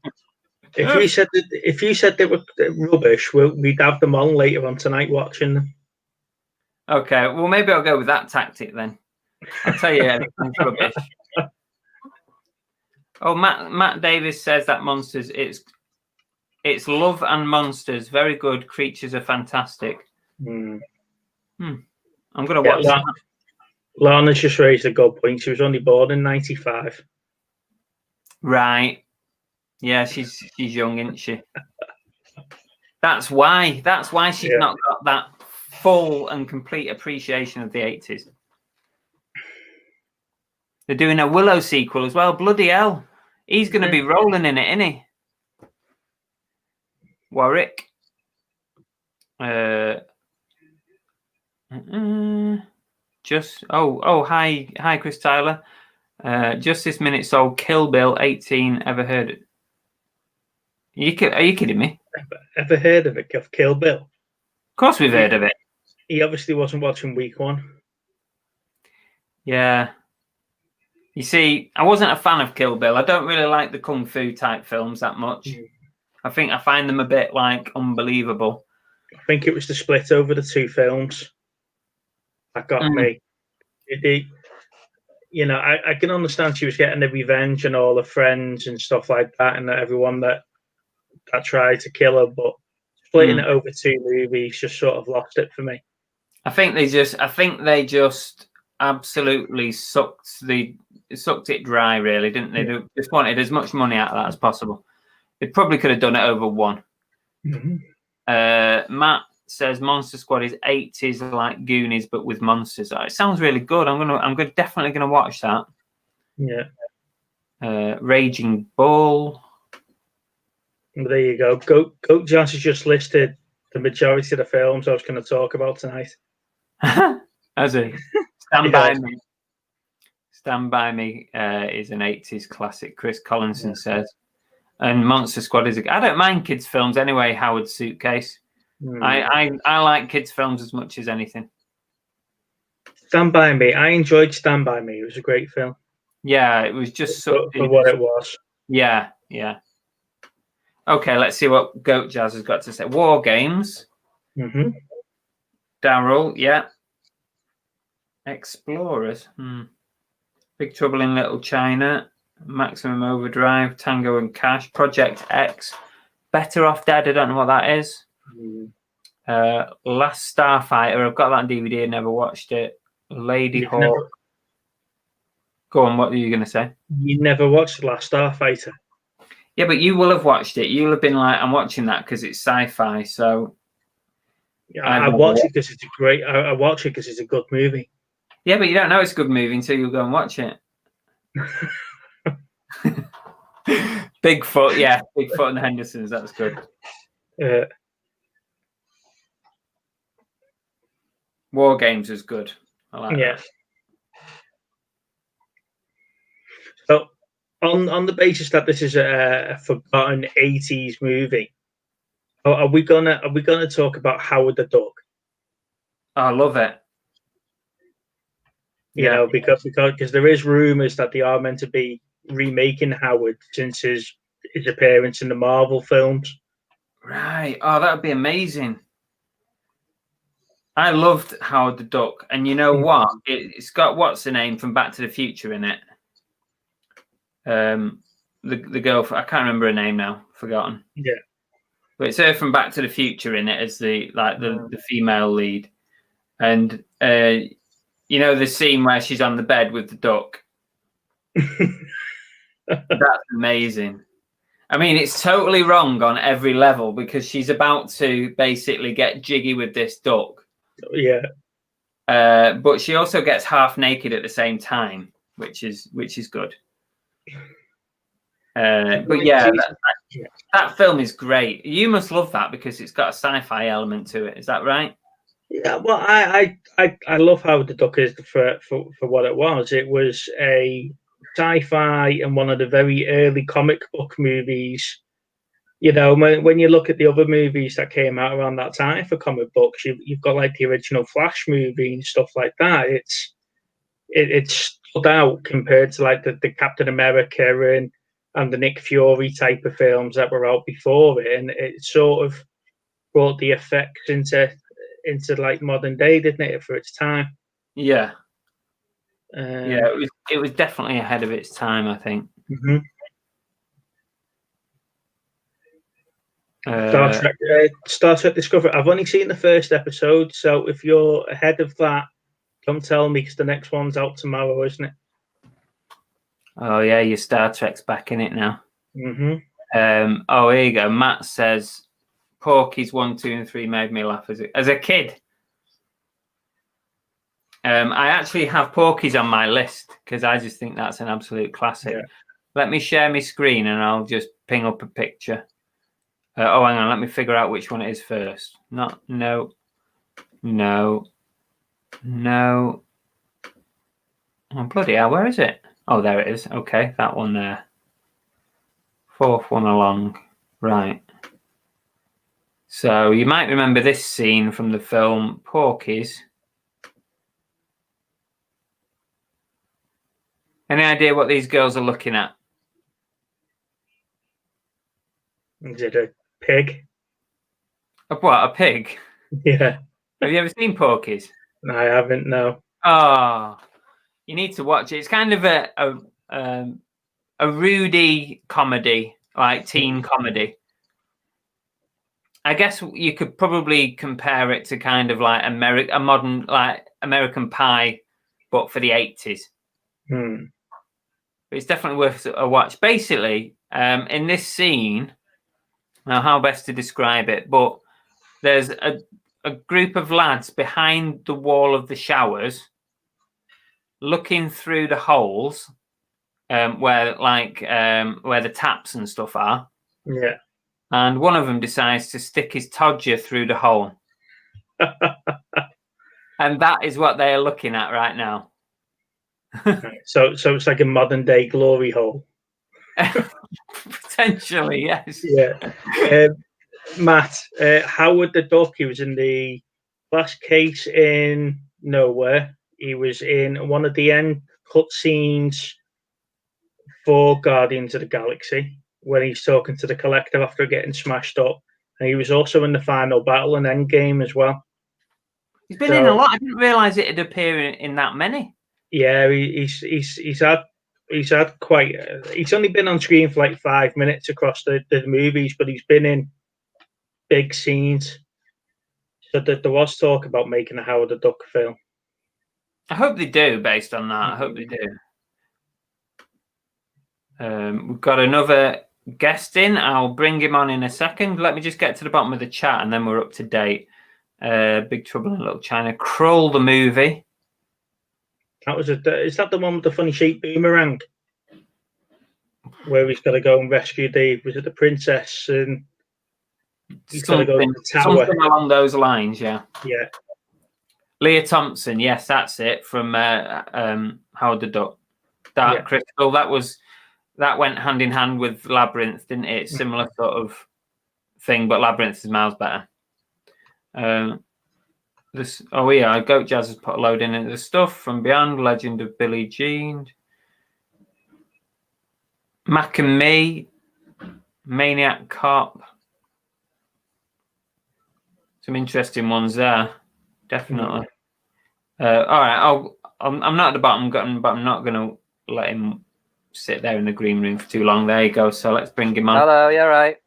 If you said they were rubbish, we'd have them on later on tonight watching them. Okay, well maybe I'll go with that tactic then. I'll tell you everything's rubbish. Oh, Matt Davis says that Monsters, it's Love and Monsters. Very good. Creatures are fantastic. I'm going to watch that. Lana's just raised a good point. She was only born in 95. Right. Yeah, she's young, isn't she? That's why she's not got that full and complete appreciation of the 80s. They're doing a Willow sequel as well. Bloody hell. He's going to be rolling in it, isn't he? Warwick. Hi Chris Tyler. Just this minute sold Kill Bill 18. Ever heard it? Are you kidding me? Ever heard of it? Of Kill Bill? Of course we've heard of it. He obviously wasn't watching week 1. Yeah. You see, I wasn't a fan of Kill Bill. I don't really like the kung fu type films that much. I think I find them a bit like unbelievable. I think it was the split over the two films that got me. I can understand she was getting the revenge and all her friends and stuff like that, and everyone that tried to kill her, but splitting it over two movies just sort of lost it for me. I think they just absolutely sucked it dry, really, didn't they? They just wanted as much money out of that as possible. They probably could have done it over one. Matt says Monster Squad is 80s like Goonies, but with monsters. It sounds really good. I'm definitely gonna watch that. Yeah. Raging Bull. There you go. Goat Jazz has just listed the majority of the films I was going to talk about tonight. Has he? Stand By Me. Stand By Me is an 80s classic, Chris Collinson says. And Monster Squad is I don't mind kids' films anyway, Howard Suitcase. I like kids' films as much as anything. Stand By Me. I enjoyed Stand By Me. It was a great film. Yeah, it was just for what it was. Yeah. Okay, let's see what Goat Jazz has got to say. War Games. Daryl, yeah. Explorers. Big Trouble in Little China. Maximum Overdrive. Tango and Cash. Project X. Better Off Dead. I don't know what that is. Last Starfighter. I've got that on DVD. I never watched it. Lady Hawk. Go on, what are you going to say? You never watched The Last Starfighter? Yeah, but you will have watched it. You'll have been like, I'm watching that because it's sci-fi. So yeah, I watch it because it's a great. I watch it because it's a good movie. Yeah, but you don't know it's a good movie until you go and watch it. Bigfoot, yeah, Bigfoot and the Hendersons. That's good. War Games is good. I like that. So, on the basis that this is a forgotten 80s movie, are we gonna talk about Howard the Duck? I love it. You know, because there is rumors that they are meant to be remaking Howard since his appearance in the Marvel films. Right. Oh, that would be amazing. I loved Howard the Duck, and you know what? It's got what's the name from Back to the Future in it. The girl, I can't remember her name now, forgotten. Yeah, but it's her from Back to the Future in it as the female lead, and you know the scene where she's on the bed with the duck. That's amazing. I mean, it's totally wrong on every level because she's about to basically get jiggy with this duck. Yeah. But she also gets half naked at the same time, which is good. But yeah, that film is great. You must love that because it's got a sci-fi element to it. Is that right? Yeah. Well, I love Howard the Duck is for what it was. It was a sci-fi and one of the very early comic book movies. You know, when you look at the other movies that came out around that time for comic books, you've got like the original Flash movie and stuff like that. It stood out compared to like the Captain America and the Nick Fury type of films that were out before it, and it sort of brought the effects into like modern day, didn't it, for its time? Yeah. Yeah, it was definitely ahead of its time, I think. Star Trek Discovery. I've only seen the first episode, so if you're ahead of that, don't tell me because the next one's out tomorrow, isn't it? Oh yeah, your Star Trek's back in it now. Oh, here you go. Matt says Porky's 1, 2, and 3 made me laugh as a kid. I actually have Porky's on my list because I just think that's an absolute classic. Yeah. Let me share my screen and I'll just ping up a picture. Oh, hang on. Let me figure out which one it is first. No. Oh, bloody hell. Where is it? Oh, there it is. Okay, that one there. Fourth one along. Right. So you might remember this scene from the film Porky's. Any idea what these girls are looking at? Is it a pig? What, a pig? Yeah. Have you ever seen Porky's? I haven't, no. Oh, you need to watch it. It's kind of a Rudy comedy, like teen comedy. I guess you could probably compare it to kind of like a modern like American Pie, but for the 80s. Hmm. But it's definitely worth a watch. Basically, in this scene, now how best to describe it, but there's a group of lads behind the wall of the showers looking through the holes where the taps and stuff are. Yeah. And one of them decides to stick his todger through the hole. And that is what they are looking at right now. So it's like a modern day glory hole. Potentially, yes. Yeah. Matt, Howard the Duck, he was in the last case in Nowhere. He was in one of the end cutscenes for Guardians of the Galaxy when he's talking to the Collector after getting smashed up. And he was also in the final battle and Endgame as well. He's been in a lot. I didn't realise it'd appear in that many. Yeah, he's had quite. He's only been on screen for like 5 minutes across the movies, but he's been in big scenes. So there was talk about making a Howard the Duck film. I hope they do, based on that. I hope they do. We've got another guest in. I'll bring him on in a second. Let me just get to the bottom of the chat, and then we're up to date. Big Trouble in Little China. Krull the movie. Is that the one with the funny shaped boomerang? Where he's got to go and rescue the princess, and he's got to go to the tower. Something along those lines, yeah. Yeah. Leah Thompson, yes, that's it, from Howard the Duck. Dark Crystal, that went hand in hand with Labyrinth, didn't it? Similar sort of thing, but Labyrinth is miles better. Goat Jazz has put a load in the stuff from Beyond, Legend of Billie Jean, Mac and Me, Maniac Cop. Some interesting ones there, definitely. All right, I'm not at the bottom, but I'm not going to let him sit there in the green room for too long. There you go. So let's bring him on. Hello, you all right?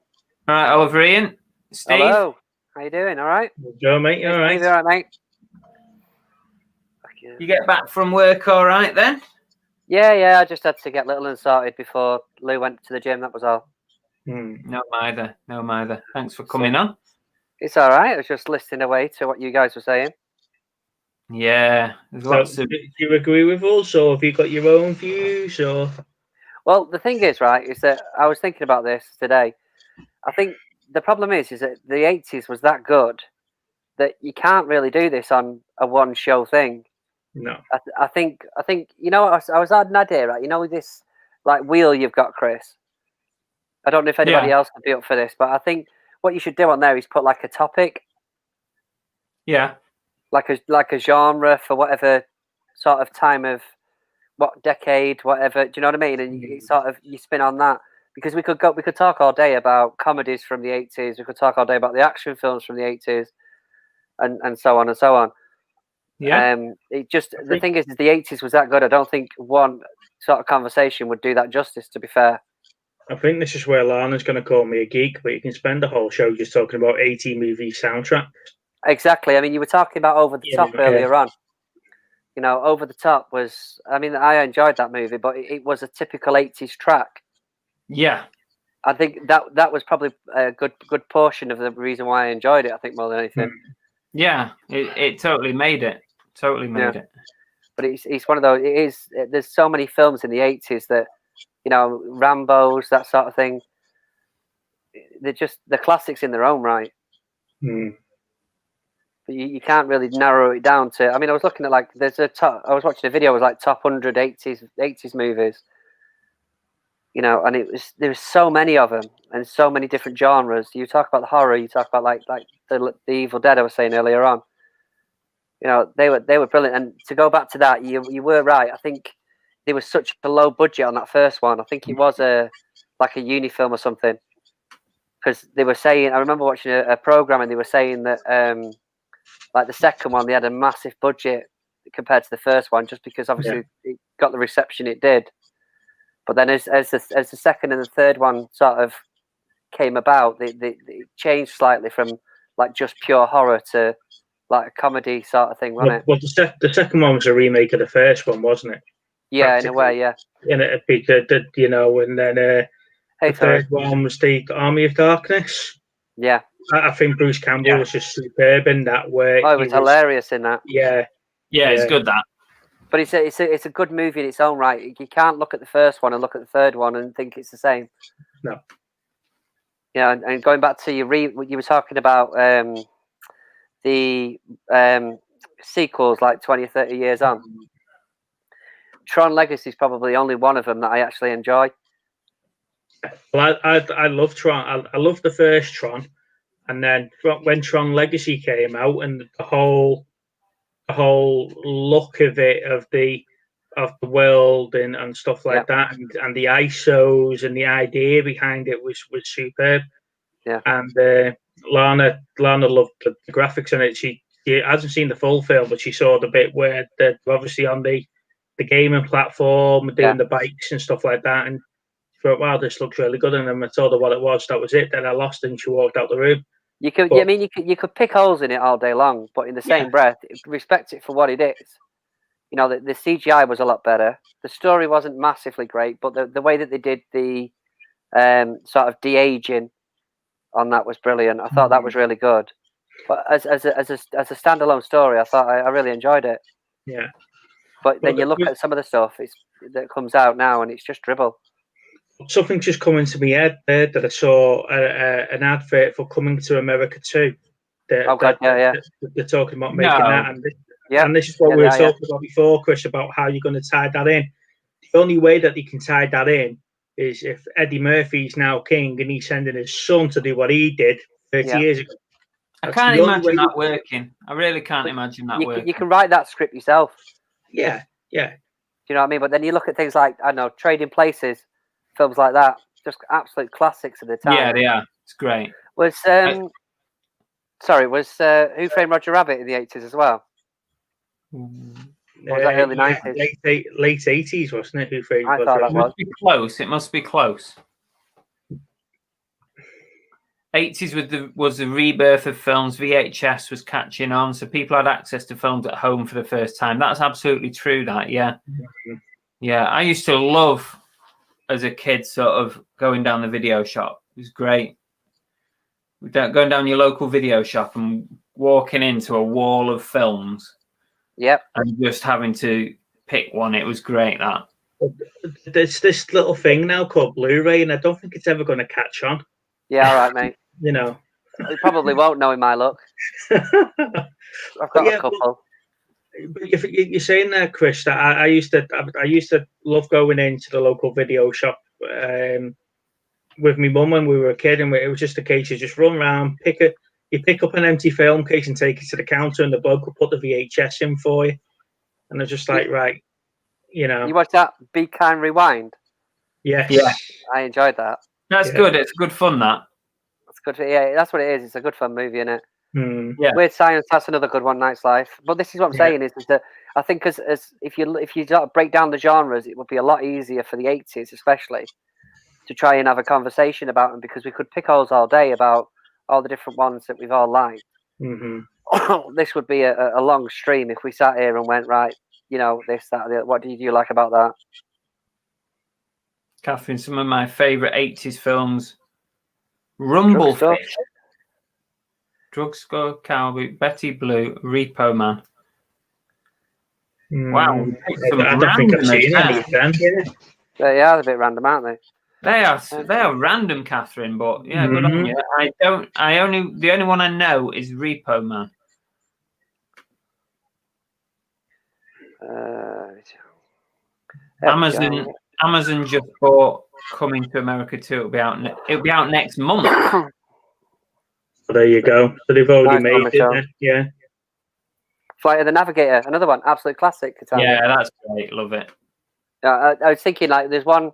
All right, Oliver Ian, Steve. Hello. How you doing? All right? Joe, mate, you all right? Steve, all right, mate? You get back from work all right then? Yeah. I just had to get little and sorted before Lou went to the gym. That was all. No, neither. Thanks for coming on. It's all right. I was just listening away to what you guys were saying. Yeah, there's lots of. Do you agree with us, or have you got your own views? Or well, the thing is, right, is that I was thinking about this today. I think the problem is that the 80s was that good that you can't really do this on a one show thing. No. I think you know what I was had an idea, right? You know, with this like wheel you've got, Chris. I don't know if anybody else would be up for this, but I think what you should do on there is put like a topic. Yeah. Like a genre for whatever sort of time of what decade, whatever. Do you know what I mean? And you sort of you spin on that because we could talk all day about comedies from the 80s. We could talk all day about the action films from the 80s, and so on and so on. Yeah. The thing is the 80s was that good. I don't think one sort of conversation would do that justice. To be fair. I think this is where Lana's going to call me a geek, but you can spend the whole show just talking about 80 movie soundtracks. Exactly. I mean, you were talking about Over the Top earlier on. You know, Over the Top was. I mean, I enjoyed that movie, but it was a typical 80s track. Yeah. I think that was probably a good portion of the reason why I enjoyed it. I think more than anything. Yeah, it totally made it. It. But it's one of those. It is. There's so many films in the 80s that, you know, Rambo's, that sort of thing. They're just the classics in their own right. But you can't really narrow it down to. I mean, I was looking at like I was watching a video. It was like top 100 80s movies. You know, and there was so many of them and so many different genres. You talk about the horror. You talk about like the Evil Dead I was saying earlier on. You know, they were brilliant. And to go back to that, you were right. I think there was such a low budget on that first one. I think it was like a uni film or something. Because they were saying, I remember watching a program, and they were saying that like the second one, they had a massive budget compared to the first one, just because obviously it got the reception it did. But then as the second and the third one sort of came about, they changed slightly from like just pure horror to like a comedy sort of thing, wasn't it? Well, the second one was a remake of the first one, wasn't it? Yeah, in a way, yeah. In a you know, and then the third one was the Army of Darkness. Yeah. I think Bruce Campbell was just superb in that. Where it was hilarious in that. Yeah, it's good that. But it's a good movie in its own right. You can't look at the first one and look at the third one and think it's the same. No. Yeah, and going back to you were talking about the sequels like 20 or 30 years on. Tron Legacy is probably only one of them that I actually enjoy. Well, I love Tron. I love the first Tron, and then when Tron Legacy came out, and the whole look of it, of the world and stuff like that, and the ISOs and the idea behind it was superb. Yeah. And Lana loved the graphics in it. She hasn't seen the full film, but she saw the bit where they're obviously on the gaming platform, doing the bikes and stuff like that, and she thought, wow, this looks really good. And then I told her what it was. That was it. Then I lost her and she walked out the room. You could pick holes in it all day long, but in the same breath, respect it for what it is. You know, the CGI was a lot better. The story wasn't massively great, but the way that they did the sort of de-aging on that was brilliant. I thought that was really good. But as a standalone story, I thought I really enjoyed it. Yeah. But then you look at some of the stuff that comes out now, and it's just dribble. Something just come into my head there that I saw an advert for Coming to America 2. They're talking about making that, and this is what we were talking about before, Chris, about how you're going to tie that in. The only way that you can tie that in is if Eddie Murphy's now king and he's sending his son to do what he did 30 years ago. I can't imagine that working. I really can't imagine that working. You can write that script yourself. Yeah. Do you know what I mean? But then you look at things like, I don't know, Trading Places, films like that, just absolute classics of the time. Yeah, they are. It's great. Was Who Framed Roger Rabbit in the 80s as well? Or was that early 90s? Late 80s, wasn't it? Who Framed Roger Rabbit? It must be close. It must be close. 80s was the rebirth of films. VHS was catching on, so people had access to films at home for the first time. That's absolutely true. That, yeah. I used to love, as a kid, sort of going down the video shop. It was great. Going down your local video shop and walking into a wall of films. Yep. And just having to pick one. It was great. That. There's this little thing now called Blu-ray, and I don't think it's ever going to catch on. Yeah, all right, mate. You know, we probably won't know in my luck. I've got a couple. But you're saying there, Chris, that I used to love going into the local video shop with my mum when we were a kid, and it was just a case of just run around, you pick up an empty film case and take it to the counter, and the bloke will put the VHS in for you. And I was just like, right, you know. You watched that Be Kind Rewind? Yes. Yeah. I enjoyed that. That's good. It's good fun, that. It's good. Yeah, that's what it is. It's a good fun movie, isn't it? Yeah. Weird Science, that's another good one, Night's Life. But this is what I'm saying is that I think as if you sort of break down the genres, it would be a lot easier for the 80s, especially, to try and have a conversation about them, because we could pick holes all day about all the different ones that we've all liked. This would be a long stream if we sat here and went, right, you know, this, that, the, what do you like about that? Catherine, some of my favourite 80s films. Rumblefish, Drugstore Cowboy, Betty Blue, Repo Man. Wow, I don't think I've seen any of them. They are a bit random, aren't they? They are random, Catherine, but yeah, good on you. The only one I know is Repo Man. Amazon just bought Coming to America 2. It'll be out next month. So there you go. So they've already made it. Yeah. Flight of the Navigator, another one, absolute classic. Yeah, that's great. Love it. I was thinking like there's one.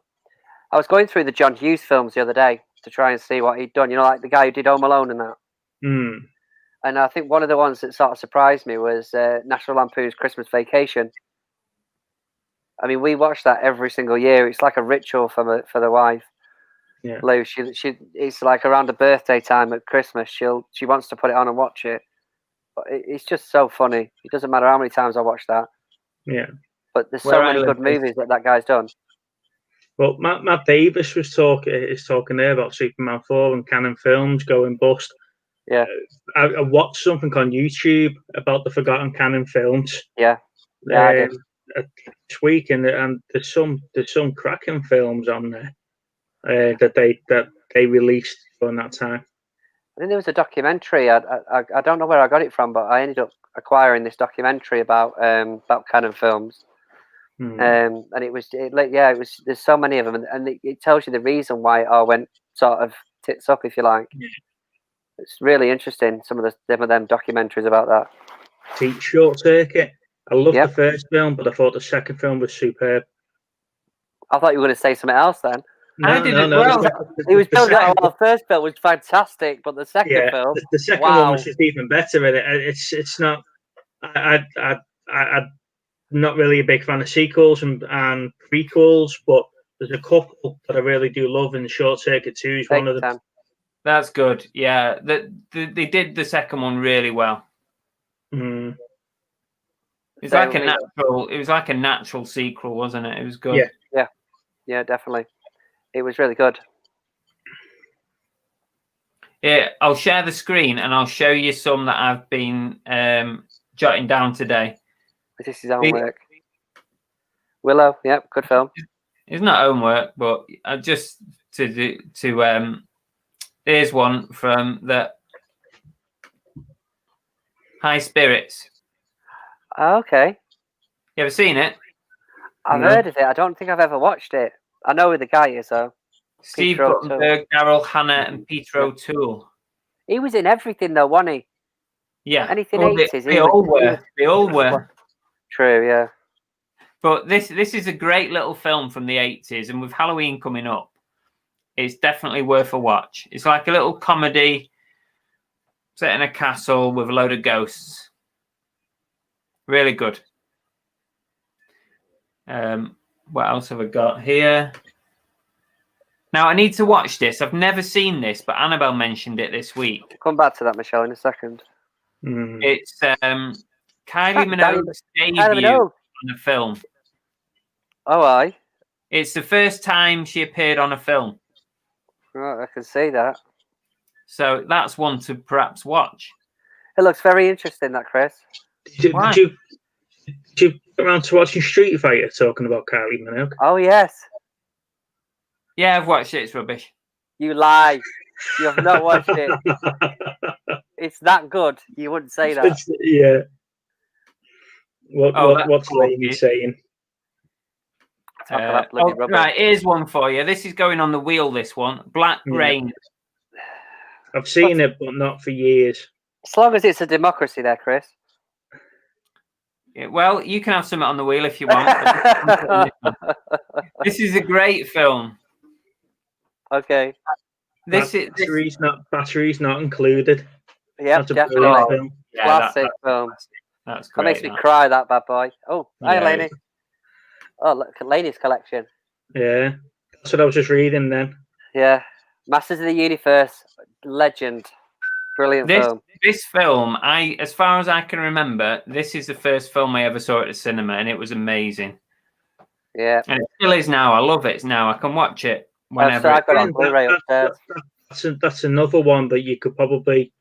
I was going through the John Hughes films the other day to try and see what he'd done. You know, like the guy who did Home Alone and that. Mm. And I think one of the ones that sort of surprised me was National Lampoon's Christmas Vacation. I mean, we watch that every single year. It's like a ritual for the wife. Yeah. Lou, she it's like around the birthday time at Christmas. She wants to put it on and watch it. But it's just so funny. It doesn't matter how many times I watch that. Yeah. But there's so many good movies that guy's done. Well, Matt Davis is talking there about Superman 4 and Canon Films going bust. Yeah. I watched something on YouTube about the forgotten Canon Films. Yeah. Yeah, I did. This week, and there's some cracking films on there that they released during that time. I think there was a documentary. I don't know where I got it from, but I ended up acquiring this documentary about Canon Films. And it was there's so many of them, and it tells you the reason why it all went sort of tits up, if you like. Yeah. It's really interesting, some of them documentaries about that. See, Short Circuit. I loved the first film, but I thought the second film was superb. I thought you were going to say something else then. No. It was the first film was fantastic, but the second film, the second one was just even better. It's not. I'm not really a big fan of sequels and prequels, but there's a couple that I really do love, and Short Circuit 2 is one of them. That's good. Yeah, they did the second one really well. Mm. It was like a natural sequel, wasn't it? It was good. Yeah, definitely. It was really good. Yeah, I'll share the screen and I'll show you some that I've been jotting down today. This is homework. Willow, yep, good film. It's not homework, but just to here's one from the High Spirits. Oh, okay. You ever seen it? I've heard of it. I don't think I've ever watched it. I know who the guy is, though. Steve Guttenberg, Daryl Hannah, and Peter O'Toole. He was in everything, though, wasn't he? Yeah. Anything 80s. They all were. True, yeah. But this is a great little film from the 80s, and with Halloween coming up, it's definitely worth a watch. It's like a little comedy set in a castle with a load of ghosts. Really good. What else have I got here? Now, I need to watch this. I've never seen this, but Annabelle mentioned it this week. We'll come back to that, Michelle, in a second. It's Kylie Minogue's debut on a film. Oh, aye. It's the first time she appeared on a film. Right, I can see that. So that's one to perhaps watch. It looks very interesting, that, Chris. Did you get around to watching Street Fighter, talking about Kylie Minogue? Oh, yes. Yeah, I've watched it. It's rubbish. You lie. You have not watched it. It's that good. You wouldn't say that. Yeah. What's Lainey saying? Right, here's one for you. This is going on the wheel, this one. Black Rain. I've seen it, but not for years. As long as it's a democracy there, Chris. Yeah, well, you can have something on the wheel if you want. This is a great film. Okay. Batteries not included. Yeah, definitely. Film. Classic film. That's great. That makes me cry, that bad boy. Oh, hi, Lainey. Oh, look at Lainey's collection. Yeah, that's what I was just reading then. Yeah, Masters of the Universe, legend, brilliant film. This film, as far as I can remember, this is the first film I ever saw at the cinema, and it was amazing. Yeah, and it still is now. I love it now. I can watch it whenever. I've got it on Blu-ray upstairs. That's another one that you could probably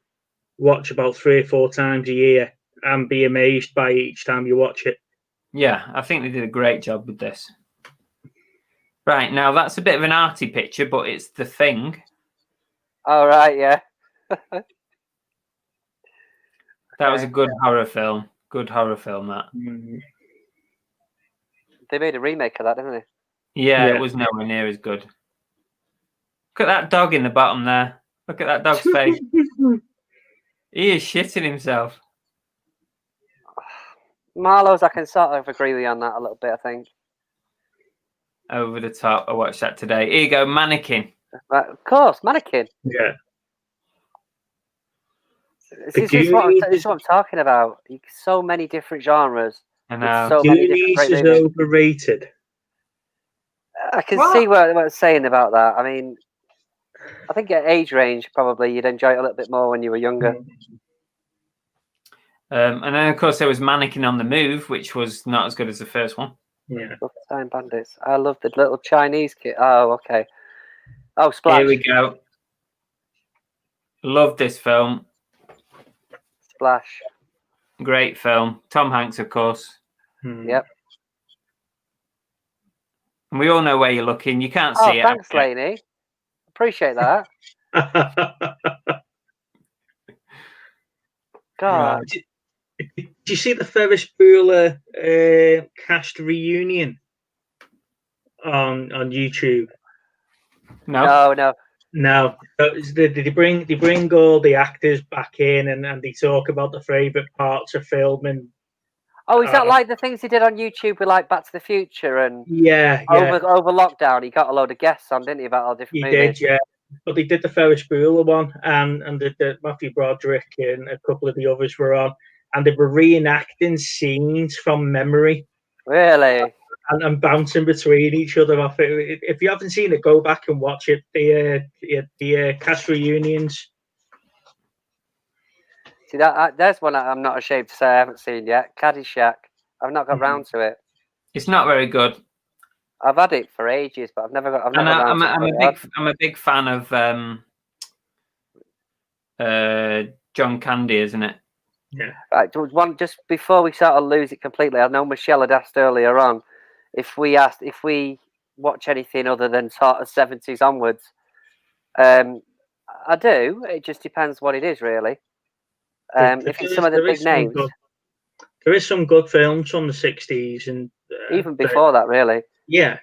watch about 3 or 4 times a year and be amazed by each time you watch it. Yeah, I think they did a great job with this. Right, now that's a bit of an arty picture, but it's The Thing. Oh, right, yeah. That was a good horror film. Good horror film, that. They made a remake of that, didn't they? Yeah, it was nowhere near as good. Look at that dog in the bottom there. Look at that dog's face. He is shitting himself. Marlowe's, I can sort of agree with you on that a little bit, I think. over the top. I watched that today. Here you go, Mannequin. Right, of course, Mannequin. Yeah. This is what I'm talking about. So many different genres. I know. So many different great Goonies is movies. overrated. I can see what it's saying about that. I mean, I think at age range, probably you'd enjoy it a little bit more when you were younger. And then, of course, there was Mannequin on the Move, which was not as good as the first one. Yeah. Time Bandits. I love the little Chinese kid. Oh, okay. Oh, Splash. Here we go. Love this film. Splash. Great film. Tom Hanks, of course. Yep. And we all know where you're looking. You can't see it. Thanks, Laney. Appreciate that. God. Right. Did you see the Ferris Bueller cast reunion on YouTube? No. They bring all the actors back in and they talk about the favourite parts of filming. Oh, is that like the things he did on YouTube with like Back to the Future and over lockdown? He got a load of guests on, didn't he, about all different movies? He did, yeah. But they did the Ferris Bueller one, and the Matthew Broderick and a couple of the others were on, and they were reenacting scenes from memory. Really? And bouncing between each other off it. If you haven't seen it, go back and watch it. The cast reunions. See, there's one I'm not ashamed to say I haven't seen yet. Caddyshack. I've not got round to it. It's not very good. I've had it for ages, but I've never got. I'm a big fan of John Candy, isn't it? Yeah. Right. One just before we sort of lose it completely. I know Michelle had asked earlier on if we watch anything other than sort of 70s onwards. I do. It just depends what it is, really. If it's some of the big names, there is some good films from the 60s and even before that, really. Yeah,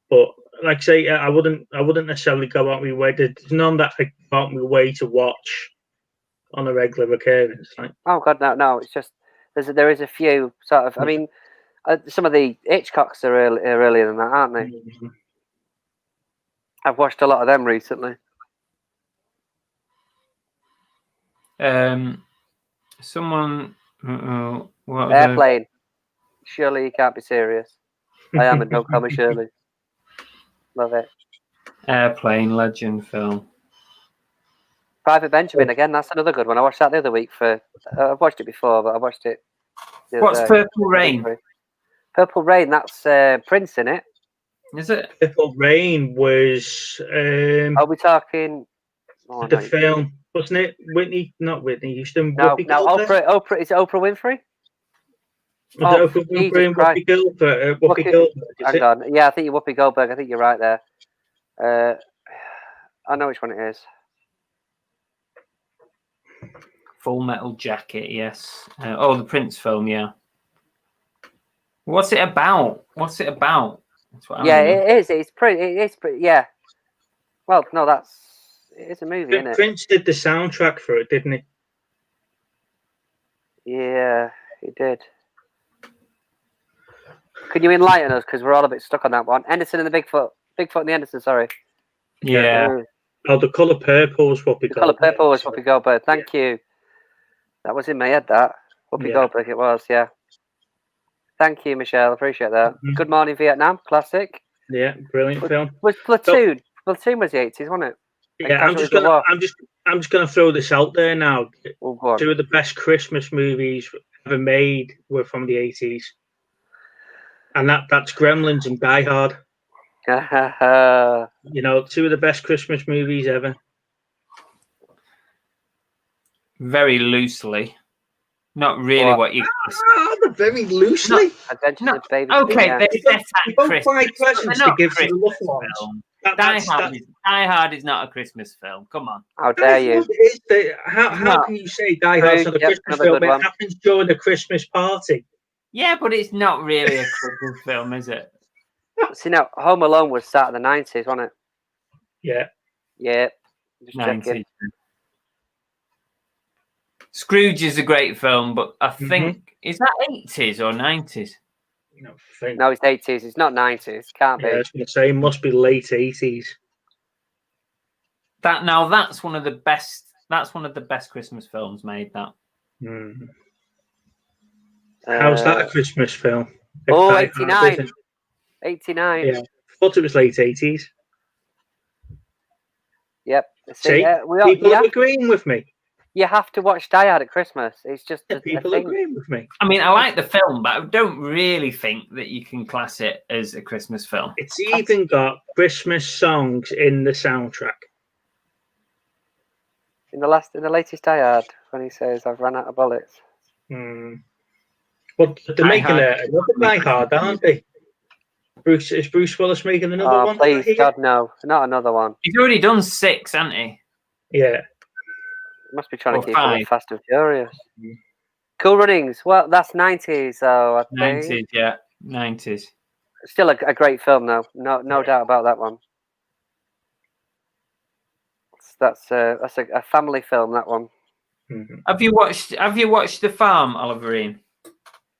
but like I say, I wouldn't necessarily go out my way. There's none that I go out my way to watch on a regular occurrence. Like. Oh God, no! It's just there is a few sort of. I mean, some of the Hitchcocks are earlier than that, aren't they? Mm-hmm. I've watched a lot of them recently. Someone. Airplane. Surely you can't be serious. I am, and don't call me Shirley. Love it. Airplane, legend film. Private Benjamin again. That's another good one. I watched that the other week. I've watched it before, but I watched it. What's Purple Rain? Purple Rain. That's Prince in it. Is it? Purple Rain was. Are we talking? The film, wasn't it? Not Whitney Houston. No, Oprah. Is it Oprah Winfrey? Was it Oprah Winfrey and Whoopi Goldberg? Whoopi Goldberg. Hang on. Yeah, I think you're Whoopi Goldberg. I think you're right there. I know which one it is. Full Metal Jacket, yes. The Prince film, yeah. What's it about? That's what it is. It's pretty. Yeah. Well, no, it's a movie, isn't it? Prince did the soundtrack for it, didn't he? Yeah, he did. Can you enlighten us? Because we're all a bit stuck on that one. Anderson and the Bigfoot and the Anderson. Sorry. Yeah. Oh, The Colour Purple was Whoopi Goldberg. The Colour Purple was Whoopi Goldberg. Thank you. That was in my head. That Whoopi Goldberg. It was. Yeah. Thank you, Michelle. Appreciate that. Mm-hmm. Good Morning Vietnam, classic. Yeah, brilliant film. Was Platoon? Platoon was the 80s, wasn't it? Yeah, I'm just gonna throw this out there now. Two of the best Christmas movies ever made were from the 80s, and that's Gremlins and Die Hard. Two of the best Christmas movies ever. Very loosely. Not really what you. Very loosely. Okay, Christmas. Buy presents to give to the loved ones. Die Hard is not a Christmas film. Come on. How dare you? How can you say Die Hard's not a Christmas film? It happens during the Christmas party. Yeah, but it's not really a Christmas film, is it? See, now, Home Alone was start of the 90s, wasn't it? Yeah. Yeah. Just 90s. checking. Scrooge is a great film, but I think is that 80s or 90s? No, I think. No, it's 80s. It's not 90s. Can't be. Yeah, I was going to say it must be late 80s. That's one of the best. That's one of the best Christmas films made. That. How's that a Christmas film? Oh, 89. 89. Yeah, I thought it was late 80s. Yep. See, people are agreeing with me. You have to watch Die Hard at Christmas. It's just people agreeing with me. I mean, I like the film, but I don't really think that you can class it as a Christmas film. It's even got Christmas songs in the soundtrack. In the latest Die Hard, when he says, "I've run out of bullets." But they're making another Die Hard, aren't they? Is Bruce Willis making another one? Please, God, no, not another one. He's already done 6, hasn't he? Yeah. Must be trying to keep it Fast and Furious. Cool Runnings. Well, that's 90s, so I think. 90s, yeah, 90s. Still a great film, though. No doubt about that one. That's a family film. That one. Have you watched The Farm, Oliverine?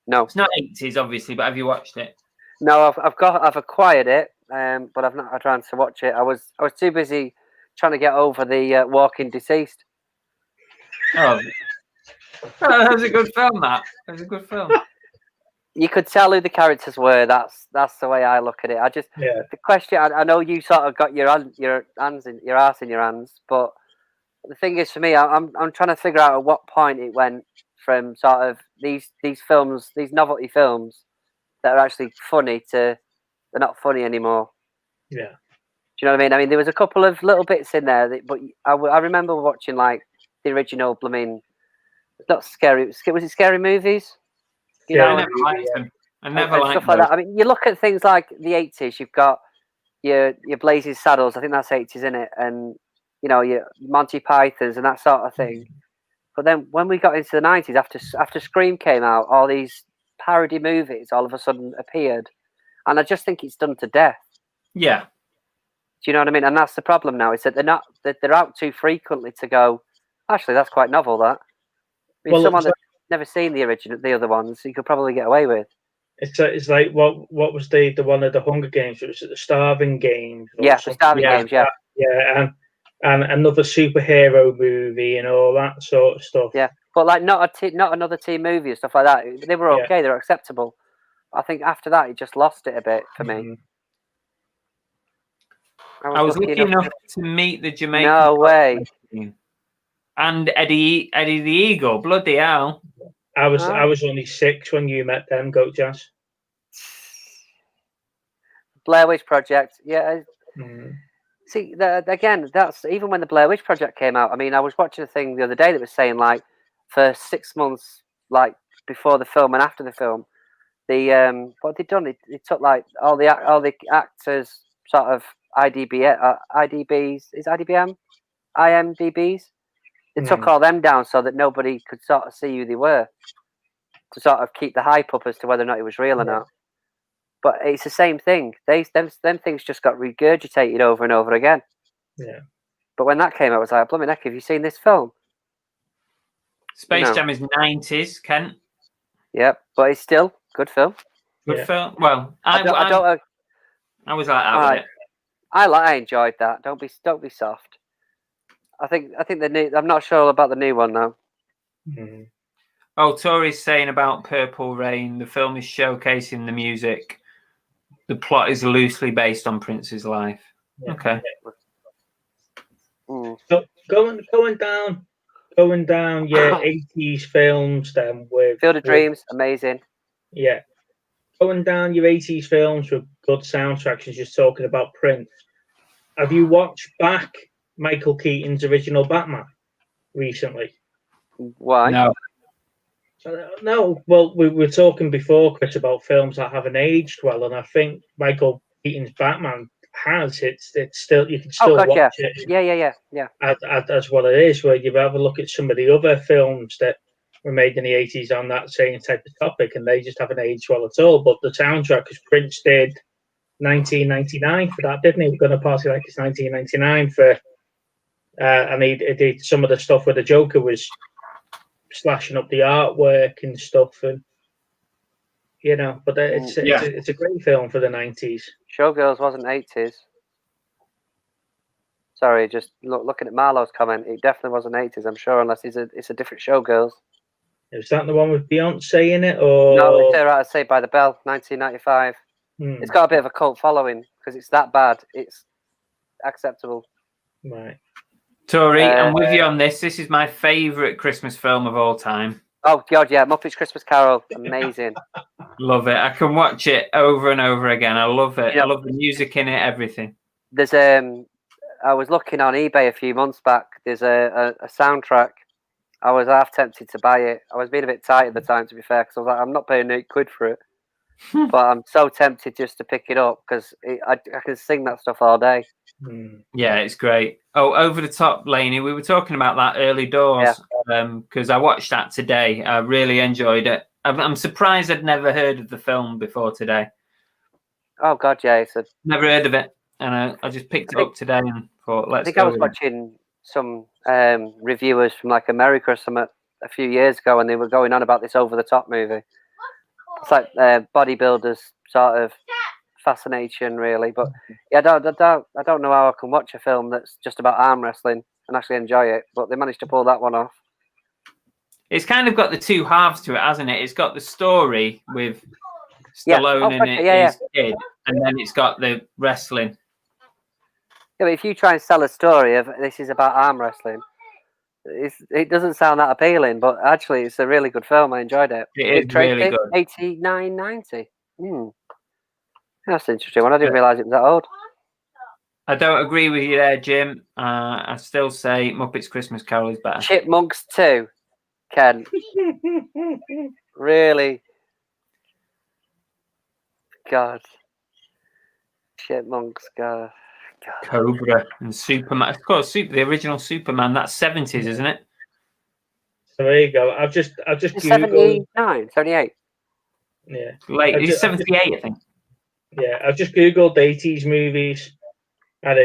No, it's not 80s, obviously, but have you watched it? No, I've acquired it, but I've not had a chance to watch it. I was too busy trying to get over the Walking Deceased. Oh, that was a good film. That was a good film. You could tell who the characters were. That's the way I look at it. The question. I know you sort of got your ass in your hands, but the thing is, for me, I'm trying to figure out at what point it went from sort of these films, these novelty films that are actually funny to they're not funny anymore. Yeah. Do you know what I mean? I mean, there was a couple of little bits in there, but I remember watching like the original. I mean, it's not scary. Was it Scary Movies? I never liked them. I never liked stuff like that. I mean, you look at things like the 80s. You've got your Blazing Saddles. I think that's 80s, isn't it? And your Monty Pythons and that sort of thing. But then when we got into the 90s, after Scream came out, all these parody movies all of a sudden appeared, and I just think it's done to death. Yeah. Do you know what I mean? And that's the problem now, is that they're out too frequently to go, actually, that's quite novel, that. I mean, someone that's never seen the other ones, you could probably get away with. It's like what was the one of the Hunger Games? It was the Starving Games. Yeah, the Starving Games. Yeah. Yeah, and another superhero movie and all that sort of stuff. Yeah, but like not another teen movie and stuff like that. They were okay. They were acceptable. I think after that, it just lost it a bit for me. I was lucky enough to meet the Jamaican. No way. And Eddie the Eagle. Bloody hell! I was only 6 when you met them, Goat Jazz. Blair Witch Project. Yeah. See, again, that's even when the Blair Witch Project came out. I mean, I was watching a thing the other day that was saying like for 6 months, like before the film and after the film, what they'd done, they took like all the actors sort of IDBs, is IDBM, IMDb's. They took all them down so that nobody could sort of see who they were, to sort of keep the hype up as to whether or not it was real or not. But it's the same thing. Them things just got regurgitated over and over again. Yeah. But when that came out, I was like, blooming heck, have you seen this film? Space Jam is 90s, Kent. Yep, but it's still good film. Good film. Well, I was like that with it. I enjoyed that. Don't be soft. I think the new. I'm not sure about the new one now. Oh, Tori's saying about Purple Rain. The film is showcasing the music. The plot is loosely based on Prince's life. Yeah. Okay. So going down your 80s films then with Field of Dreams, amazing. Yeah. Going down your 80s films with good soundtracks, and just talking about Prince. Have you watched back Michael Keaton's original Batman recently? Why? No. Well, we were talking before, Chris, about films that haven't aged well, and I think Michael Keaton's Batman has. It's still, you can still watch it. Yeah. As what it is. Where you have a look at some of the other films that were made in the 80s on that same type of topic, and they just haven't aged well at all. But the soundtrack, because Prince did 1999 for that, didn't he? We're going to party like it's 1999 for. And he did some of the stuff where the Joker was slashing up the artwork and stuff, and you know. But it's a great film for the 90s. Showgirls wasn't 80s. Sorry, just looking at Marlowe's comment, it definitely wasn't 80s, I'm sure, unless it's a different Showgirls. Is that the one with Beyonce in it, or no? It's Her Out of Saved by the Bell, 1995. It's got a bit of a cult following because it's that bad. It's acceptable. Right. Tori, I'm with you on this. This is my favourite Christmas film of all time. Oh God, yeah, Muppets Christmas Carol, amazing. Love it. I can watch it over and over again. I love it. I love the music in it, everything. There's I was looking on eBay a few months back. There's a soundtrack. I was half tempted to buy it. I was being a bit tight at the time, to be fair, because I was like, I'm not paying £8 for it. But I'm so tempted just to pick it up because I can sing that stuff all day. Yeah, it's great. Oh, Over the Top, Lainey. We were talking about that Early Doors because I watched that today. I really enjoyed it. I'm surprised I'd never heard of the film before today. Oh God, yeah, never heard of it, and I just picked it up today and thought, let's. I think I was watching some reviewers from like America or something a few years ago, and they were going on about this Over the Top movie. It's like bodybuilders sort of fascination, really. But yeah, I don't know how I can watch a film that's just about arm wrestling and actually enjoy it. But they managed to pull that one off. It's kind of got the two halves to it, hasn't it? It's got the story with Stallone in it, his kid, and then it's got the wrestling. Yeah, but if you try and sell a story of this is about arm wrestling, it doesn't sound that appealing, but actually it's a really good film. I enjoyed it. It is really good. 89, 90. That's an interesting one. I didn't realise it was that old. I don't agree with you there, Jim. I still say Muppets Christmas Carol is better. Chipmunks 2, Ken. Really? God. Chipmunks, God. Cobra and Superman. Of course, the original Superman. That's 70s, isn't it? So there you go. I've just Googled 79, 78. Yeah, late. It's 78, I think. Yeah, I've just Googled 80s movies, and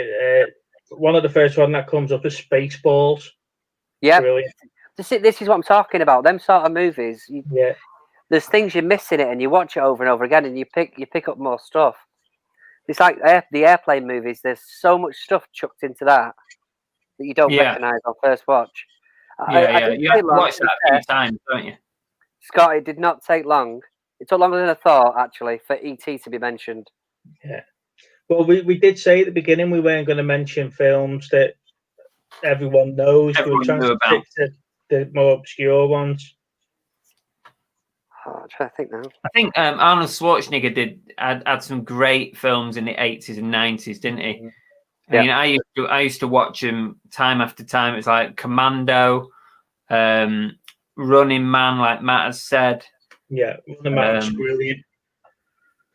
one of the first one that comes up is Spaceballs. Yeah, brilliant. This is what I'm talking about. Them sort of movies. There's things you're missing it, and you watch it over and over again, and you pick up more stuff. It's like the airplane movies. There's so much stuff chucked into that you don't recognise on first watch. You have to watch that a few times, don't you? Scott, it did not take long. It took longer than I thought, actually, for E.T. to be mentioned. Yeah. Well, we did say at the beginning we weren't going to mention films that everyone knows. We were trying to pick the more obscure ones. I'm trying to think now. I think Arnold Schwarzenegger had some great films in the 80s and 90s, didn't he? Yeah. I mean, I used to watch him time after time. It's like Commando, Running Man, like Matt has said. Yeah, Running Man was brilliant.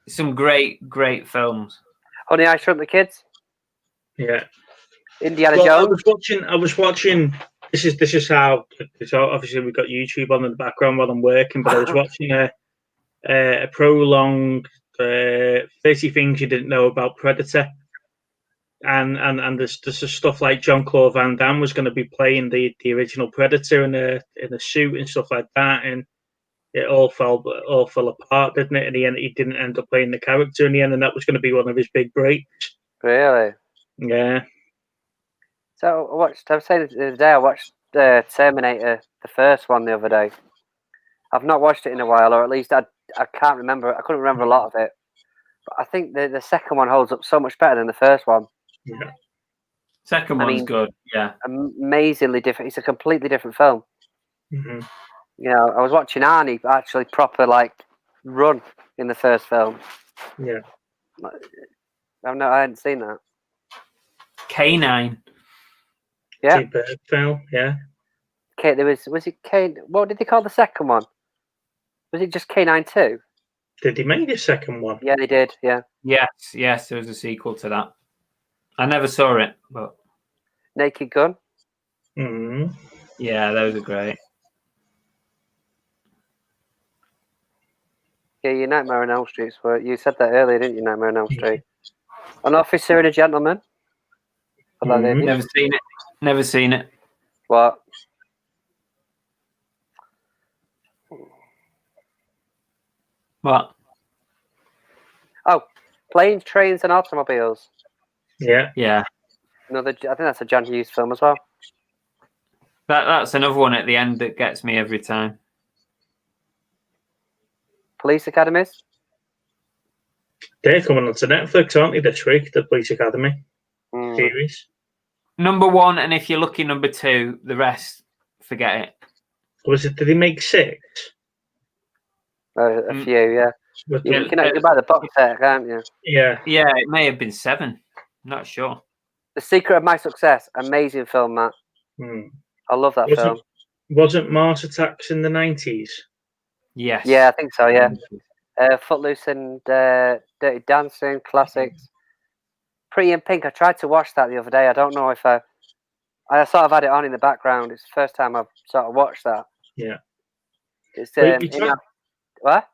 Some great films. Honey, I Shrunk the Kids. Yeah. Indiana Jones. I was watching. This is how. So obviously we've got YouTube on in the background while I'm working, but I was watching a prolonged 30 things you didn't know about Predator, and there's stuff like Jean-Claude Van Damme was going to be playing the original Predator in a suit and stuff like that, and it all fell apart, didn't it? In the end, he didn't end up playing the character in the end, and that was going to be one of his big breaks. Really? Yeah. So I was saying the other day, I watched Terminator, the first one, the other day. I've not watched it in a while, or at least I can't remember. I couldn't remember a lot of it. But I think the second one holds up so much better than the first one. Yeah. Second one's good, yeah. Amazingly different. It's a completely different film. Mm-hmm. You know, I was watching Arnie actually proper run in the first film. Yeah. I hadn't seen that. K9. Yeah. Film, yeah. Okay, was it K? What did they call the second one? Was it just K9 2? Did they make a second one? Yeah, they did. Yeah. Yes, there was a sequel to that. I never saw it, but Naked Gun. Mm-hmm. Yeah, those are great. Yeah, your Nightmare on Elm Street. You said that earlier, didn't you? Nightmare on Elm Street. An Officer and a Gentleman. Mm-hmm. Never seen it. What? What? Oh, Planes, Trains, and Automobiles. Yeah. I think that's a John Hughes film as well. That's another one at the end that gets me every time. Police Academies. They're coming onto Netflix, aren't they, this week? The Police Academy series. Number 1, and if you're lucky, number 2. The rest, forget it. Did he make 6? A few, yeah. You can buy the box set, can't you? Yeah. Yeah, it may have been 7. Not sure. The Secret of My Success. Amazing film, Matt. I love that film. Wasn't Mars Attacks in the 90s? Yes. Yeah, I think so, yeah. Footloose and Dirty Dancing, classics. Pretty in Pink. I tried to watch that the other day. I don't know if I sort of had it on in the background. It's the first time I've sort of watched that. Yeah. It's what?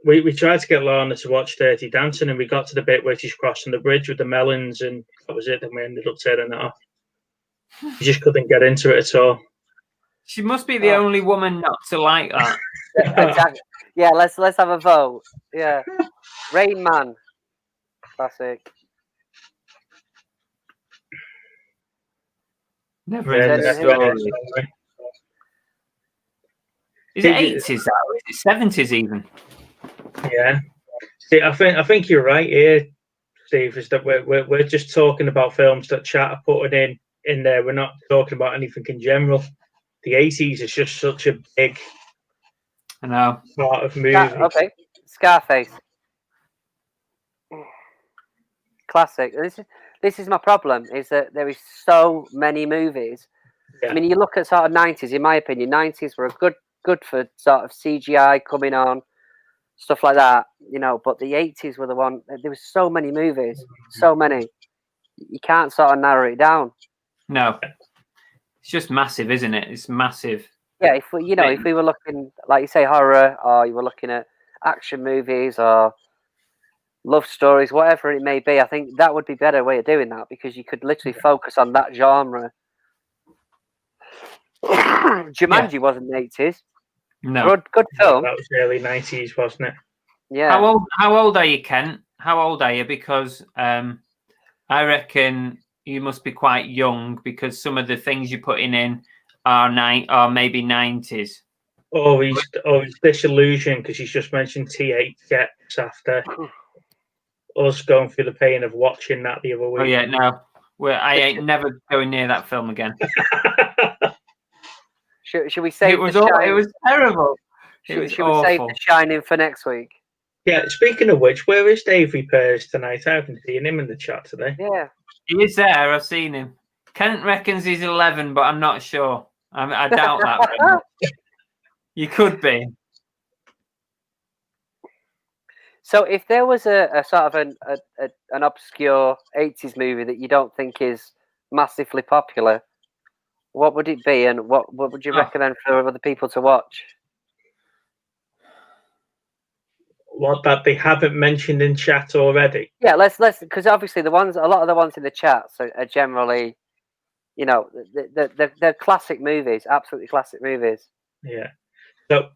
We tried to get Lana to watch Dirty Dancing, and we got to the bit where she's crossing the bridge with the melons, and that was it. Then we ended up turning it off. We just couldn't get into it at all. She must be the only woman not to like that. Exactly. Yeah, let's have a vote. Yeah. Rain Man. Classic. Never ending story. Is it 80s though? Is it 70s even? Yeah. See, I think you're right here, Steve, is that we're just talking about films that chat are putting in there. We're not talking about anything in general. The 80s is just such a big part of movies. Okay. Scarface. Classic. This is my problem, is that there is so many movies. Yeah. I mean, you look at sort of 90s, in my opinion, 90s were good for sort of CGI coming on, stuff like that, but the 80s were the one, there was so many movies, so many. You can't sort of narrow it down. No. It's just massive, isn't it? It's massive. Yeah, if we were looking, like you say, horror, or you were looking at action movies or love stories, whatever it may be, I think that would be a better way of doing that, because you could literally focus on that genre. Jumanji wasn't the 80s. No. Good film. That was early 90s, wasn't it? Yeah. How old are you, Kent? How old are you? Because I reckon you must be quite young, because some of the things you're putting in are maybe 90s. Oh, he's disillusioned because he's just mentioned T8 gets after us going through the pain of watching that the other week. Oh yeah, no. I ain't never going near that film again. Should we save it was terrible. Should we save The Shining for next week? Yeah, speaking of which, where is Dave Repairs tonight? I haven't seen him in the chat today. Yeah. He is there, I've seen him. Kent reckons he's 11, but I'm not sure. I doubt that. You could be. So if there was a sort of an obscure 80s movie that you don't think is massively popular, what would it be, and what would you recommend for other people to watch? What, that they haven't mentioned in chat already? Yeah, let's because obviously a lot of the ones in the chat are generally, they're classic movies, absolutely classic movies. Yeah. So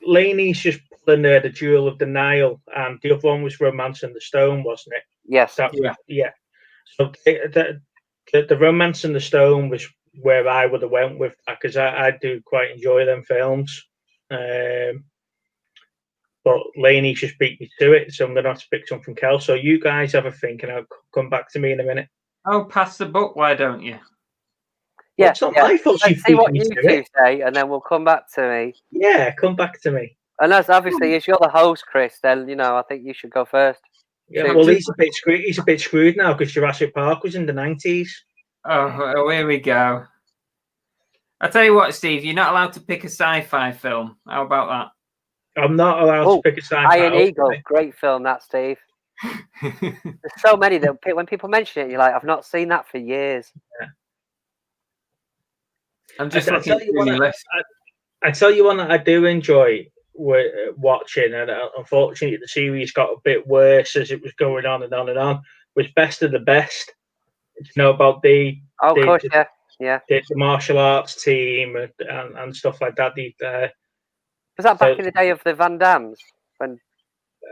Laney's just pulling there the Jewel of the Nile, and the other one was Romance in the Stone, wasn't it? Yes. Yeah. So the Romance in the Stone was where I would have went with that, because I do quite enjoy them films. But Laney just beat me to it, so I'm going to have to pick something else. So you guys have a think, and I'll come back to me in a minute. Oh, pass the book, why don't you? Yeah, it's not my fault. Let's see what you two say, and then we'll come back to me. Yeah, come back to me. And as obviously, as you're the host, Chris, then I think you should go first. Yeah, well, he's a bit screwed. He's a bit screwed now because Jurassic Park was in the 90s. Oh, here we go. I tell you what, Steve, you're not allowed to pick a sci-fi film. How about that? I'm not allowed to pick a sci-fi. Iron Eagle, great film, that, Steve. There's so many that when people mention it, you're like, I've not seen that for years. Yeah. I'm just looking through your list. I tell you one that I do enjoy watching, and unfortunately the series got a bit worse as it was going on and on and on, was Best of the Best. You know about the martial arts team and stuff like that. Was that back in the day of the Van Dams? When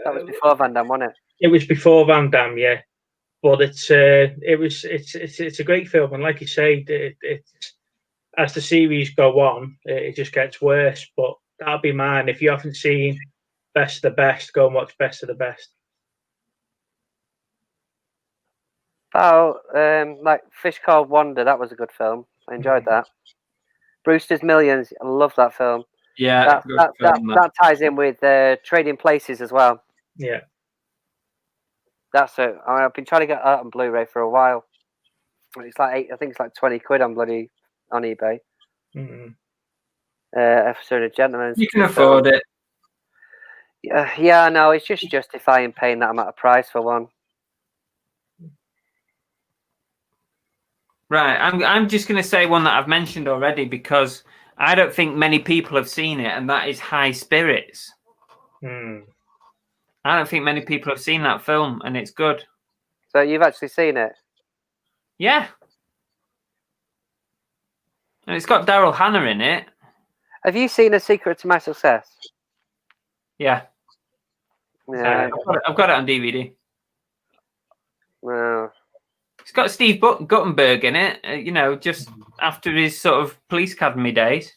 that was before Van Damme, wasn't it? It was before Van Damme, yeah. But it's a great film, and like you say, it's as the series go on, it just gets worse. But that'll be mine. If you haven't seen Best of the Best, go and watch Best of the Best. Oh, like Fish Called Wanda, that was a good film. I enjoyed that. Brewster's Millions, I love that film. Yeah, that ties in with Trading Places as well. Yeah. That's it. I've been trying to get that on Blu-ray for a while. It's like I think it's like 20 quid on eBay. Mm-hmm. Episode of Gentlemen. You can afford it. Yeah, no, it's just justifying paying that amount of price for one. Right, I'm just going to say one that I've mentioned already because I don't think many people have seen it, and that is High Spirits. Mm. I don't think many people have seen that film, and it's good. So you've actually seen it? Yeah. And it's got Daryl Hannah in it. Have you seen A Secret to My Success? Yeah. Yeah. I've got it on DVD. Well, It's got Steve Guttenberg in it, just after his sort of police academy days.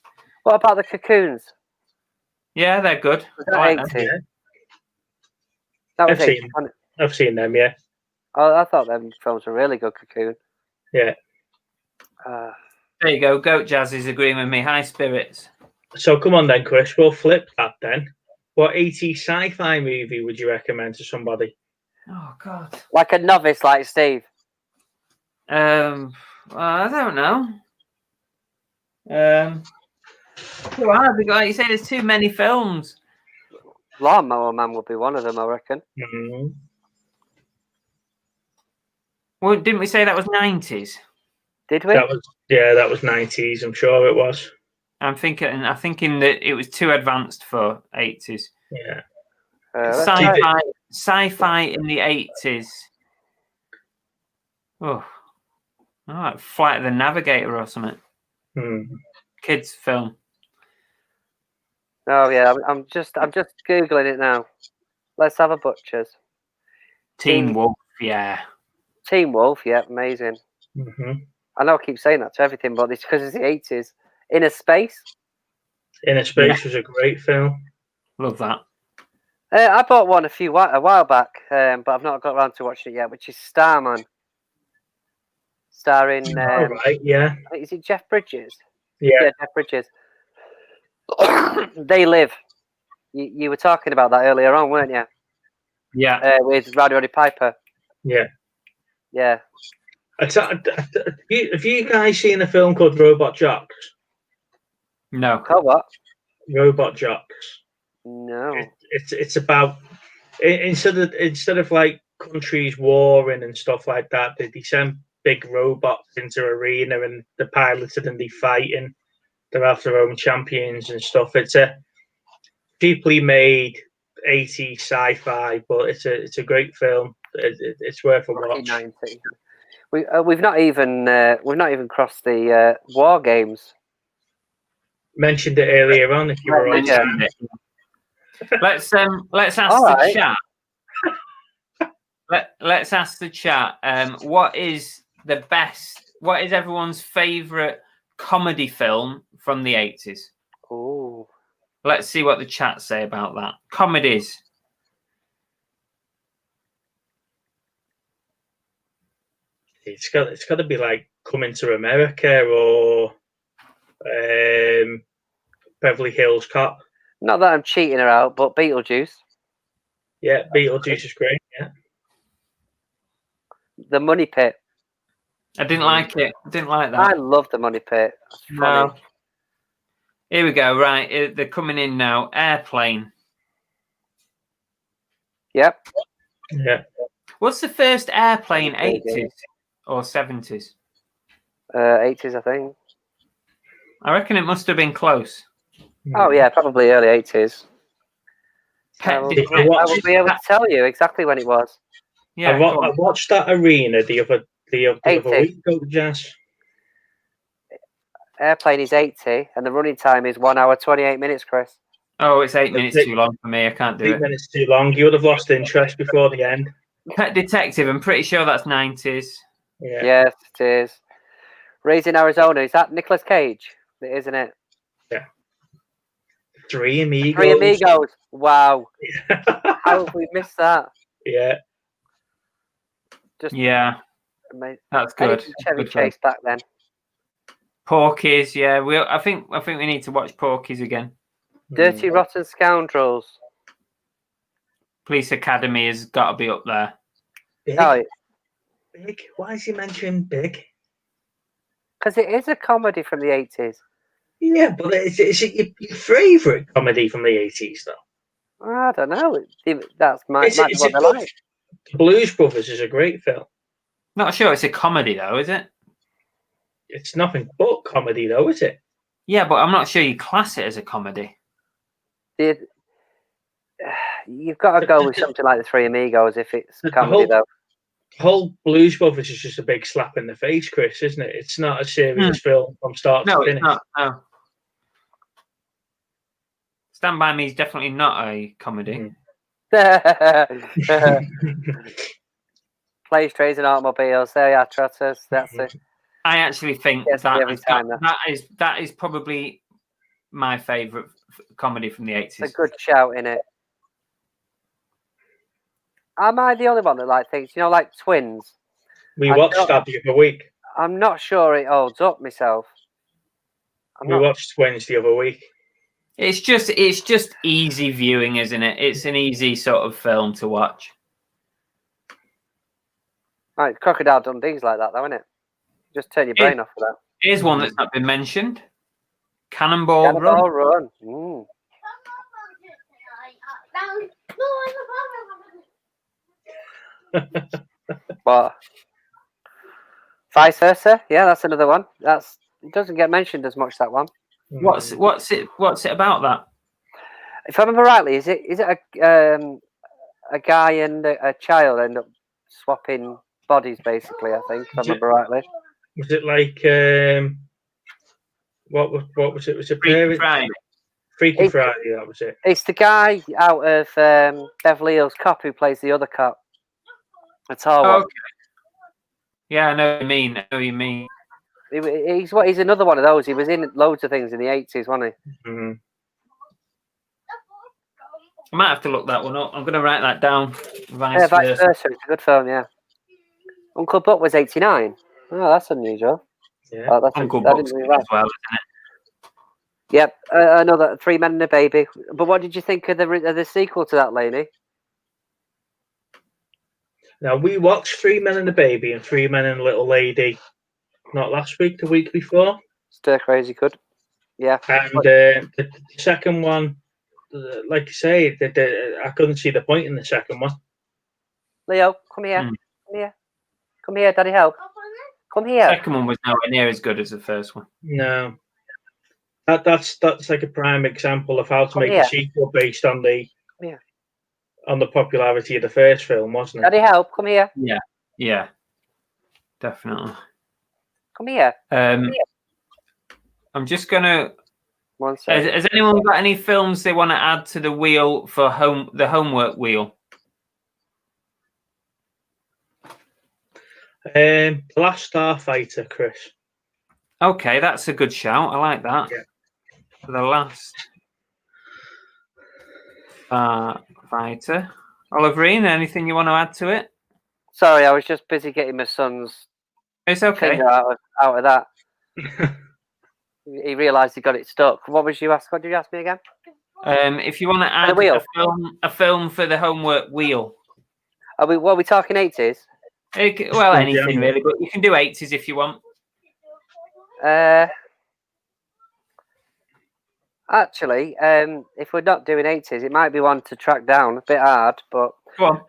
what about The Cocoons? Yeah, they're good. Was that 80? Yeah. That was 80. I've seen them, yeah. Oh, I thought them films were really good. Cocoon. Yeah. There you go. Goat Jazz is agreeing with me. High Spirits. So come on then, Chris. We'll flip that then. What 80s sci-fi movie would you recommend to somebody? Oh God. Like a novice, like Steve. Well, I don't know. Like you say, there's too many films. Lawnmower Man would be one of them, I reckon. Mm-hmm. Well, didn't we say that was 90s? Did we? That was 90s. I'm sure it was. I'm thinking that it was too advanced for 80s. Yeah. Sci-fi in the 80s. Oh, like Flight of the Navigator or something. Kids film. Oh yeah, I'm just googling it now. Let's have a butchers. Teen Wolf, yeah. Teen Wolf, yeah, amazing. Mm-hmm. I know I keep saying that to everything, but it's because it's the 80s. Inner Space. Inner Space was a great film. Love that. I bought one a while back, but I've not got around to watching it yet, which is Starman. Starring, right, yeah. is it Jeff Bridges? Yeah, Jeff Bridges. They Live. You were talking about that earlier on, weren't you? Yeah. With Roddy Piper. Yeah. Yeah. Have you guys seen a film called Robot Jocks? No. Called what? Robot Jocks. No. It's about instead of like countries warring and stuff like that, they send big robots into arena and the piloted and they fight and they have their own champions and stuff. It's a deeply made 80s sci-fi, but it's a great film. It's worth a watch. 90. We've not even crossed the War Games. Mentioned it earlier on. If you were on, let's ask the chat. Let's ask the chat. What is everyone's favourite comedy film from the 80s? Oh. Let's see what the chat say about that. Comedies. It's got to be like Coming to America or Beverly Hills Cop. Not that I'm cheating her out, but Beetlejuice. Yeah, Beetlejuice is great. Yeah. The Money Pit. I didn't like it. I didn't like that. I love The Money Pit. No. Here we go. Right, they're coming in now. Airplane. Yep. Yeah. What's the first Airplane? 80s or 70s? 80s, I think. I reckon it must have been close. Oh yeah, probably early 80s. I will be able to tell you exactly when it was. Yeah, I watched that Arena the other week. Jazz. Airplane is 80, and the running time is 1 hour 28 minutes, Chris. Oh, it's 8 minutes too long for me. I can't do 8 it. minutes too long. You would have lost interest before the end. Pet Detective, I'm pretty sure that's 90s. Yeah. Yes, it is. Raising Arizona, is that Nicolas Cage? It isn't it? Yeah. Three Amigos. Three Amigos. Wow. How have we missed that? Yeah. Just Yeah. amazing. That's good. Chevy Good film. Chase back then. Porky's, yeah. I think we need to watch Porky's again. Dirty Rotten Scoundrels. Police Academy has got to be up there. Big. Oh, Big. Why is he mentioning Big? because it is a comedy from the 80s. Yeah, but is it your favourite comedy from the 80s, though? I don't know. That's might It's be what they like. The Blues Brothers is a great film. Not sure it's a comedy though, is it? It's nothing but comedy, though, is it? Yeah, but I'm not sure you class it as a comedy. You've got to go with something like the Three Amigos if it's comedy, though. The whole Blues Brothers is just a big slap in the face, Chris, isn't it? It's not a serious film from start to finish. No, it's not. No. Stand By Me is definitely not a comedy. Planes, Trains and Automobiles. There you are, Trotters. That's it. I actually think Yes, every time, that is probably my favourite comedy from the 80s. It's a good shout, innit? Am I the only one that like things, like Twins? We watched that the other week. I'm not sure it holds up myself. We watched Twins the other week. It's just easy viewing, isn't it? It's an easy sort of film to watch. Right, Crocodile Dundee's like that, though, isn't it? Just turn your brain off for that. Here's one that's not been mentioned. Cannonball Run. Mm. What? Vice versa? Yeah, that's another one. It doesn't get mentioned as much, that one. What's it about that? If I remember rightly, is it a guy and a child end up swapping bodies, basically? I think, if I remember rightly. Was it like what was it? Was it Freaky Friday? Freaky Friday, that was it. It's the guy out of Beverly Hills Cop who plays the other cop. That's all. Okay. Yeah, I know what you mean. He's another one of those. He was in loads of things in the 80s, wasn't he? Mm-hmm. I might have to look that one up. I'm going to write that down. Vice versa. It's a good film, yeah. Uncle Buck was 89. Oh, that's unusual. Yeah. Oh, that's Uncle Buck's good as well, isn't it? Yep, another Three Men and a Baby. But what did you think of the sequel to that, Laney? Now, we watched Three Men and a Baby and Three Men and a Little Lady, not last week, the week before. Stir Crazy good. Yeah. And the second one, like you say, I couldn't see the point in the second one. Leo, come here. Come here. Come here, Daddy, help. Come here. The second one was nowhere near as good as the first one. No. That's like a prime example of how to make a sequel based on the popularity of the first film, wasn't it? Daddy, help. Come here. Yeah. Definitely. Come here. I'm just gonna. One second. Has anyone got any films they want to add to the wheel for the homework wheel? The Last Starfighter, Chris. Okay, that's a good shout. I like that. Yeah. The Last Fighter. Oliverine, anything you want to add to it? Sorry, I was just busy getting my son's It's okay. finger out of that. He realised he got it stuck. What did you ask me again? If you want to add a film for the homework wheel. Are we talking 80s? Well, anything really, but you can do 80s if you want. Actually, if we're not doing 80s, it might be one to track down. A bit hard, but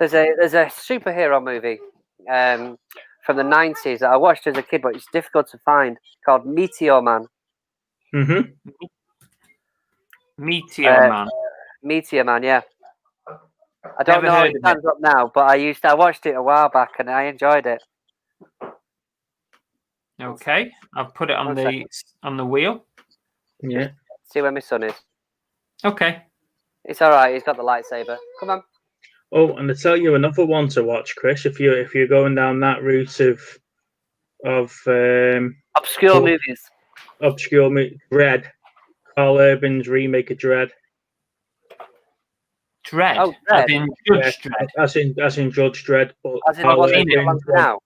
there's a superhero movie from the 90s that I watched as a kid, but it's difficult to find, called Meteor Man. Mm-hmm. Meteor Man. Meteor Man, yeah. I don't know how it stands up now, but I watched it a while back and I enjoyed it. Okay, I've put it on the wheel. Yeah. See where my son is. Okay. It's all right. He's got the lightsaber. Come on. Oh, and I tell you another one to watch, Chris. If you're going down that route of Obscure movies. obscure Dread, Carl Urban's remake of Dread. Dread. Oh, Dread. As in Judge Dread. As in Judge Dread, but As in the one that's now.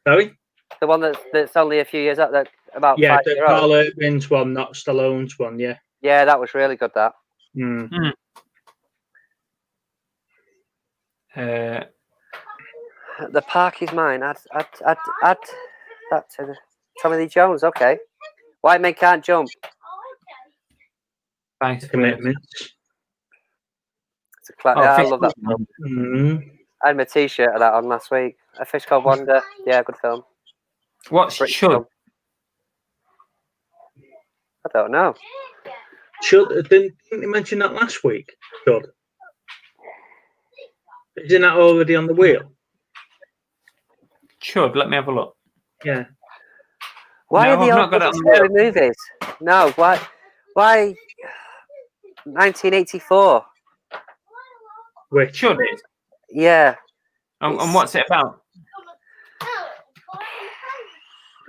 Sorry? The one that's only a few years out. That about 5 Yeah, the years old. Carl Urban's one, not Stallone's one. Yeah. Yeah, that was really good. That. Mm. The Park is mine. Add that to Tommy Lee Jones. Okay. White men can't jump. Thanks. Commitments. It's a I love that film. Mm. I had my T-shirt of that on last week. A Fish Called Wanda. Yeah, good film. What's British Chud? film. I don't know. Chud, didn't you mention that last week? Chud. Isn't that already on the wheel? Chud, let me have a look. Yeah. Why No, are the I've not old got it on the scary movies? No, why? 1984. Which? Chud is. Yeah. And what's it about?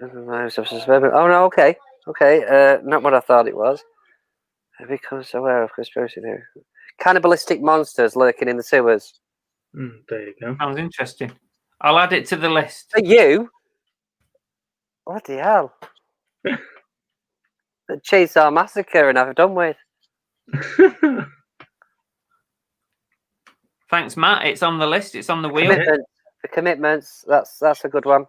Oh no, okay. Not what I thought it was. It becomes aware of conspiracy theory. Cannibalistic monsters lurking in the sewers. There you go. Sounds interesting. I'll add it to the list. For you? What the hell? The Chainsaw Massacre and I've done with. Thanks, Matt. It's on the list. It's on the wheel. The Commitments. That's a good one.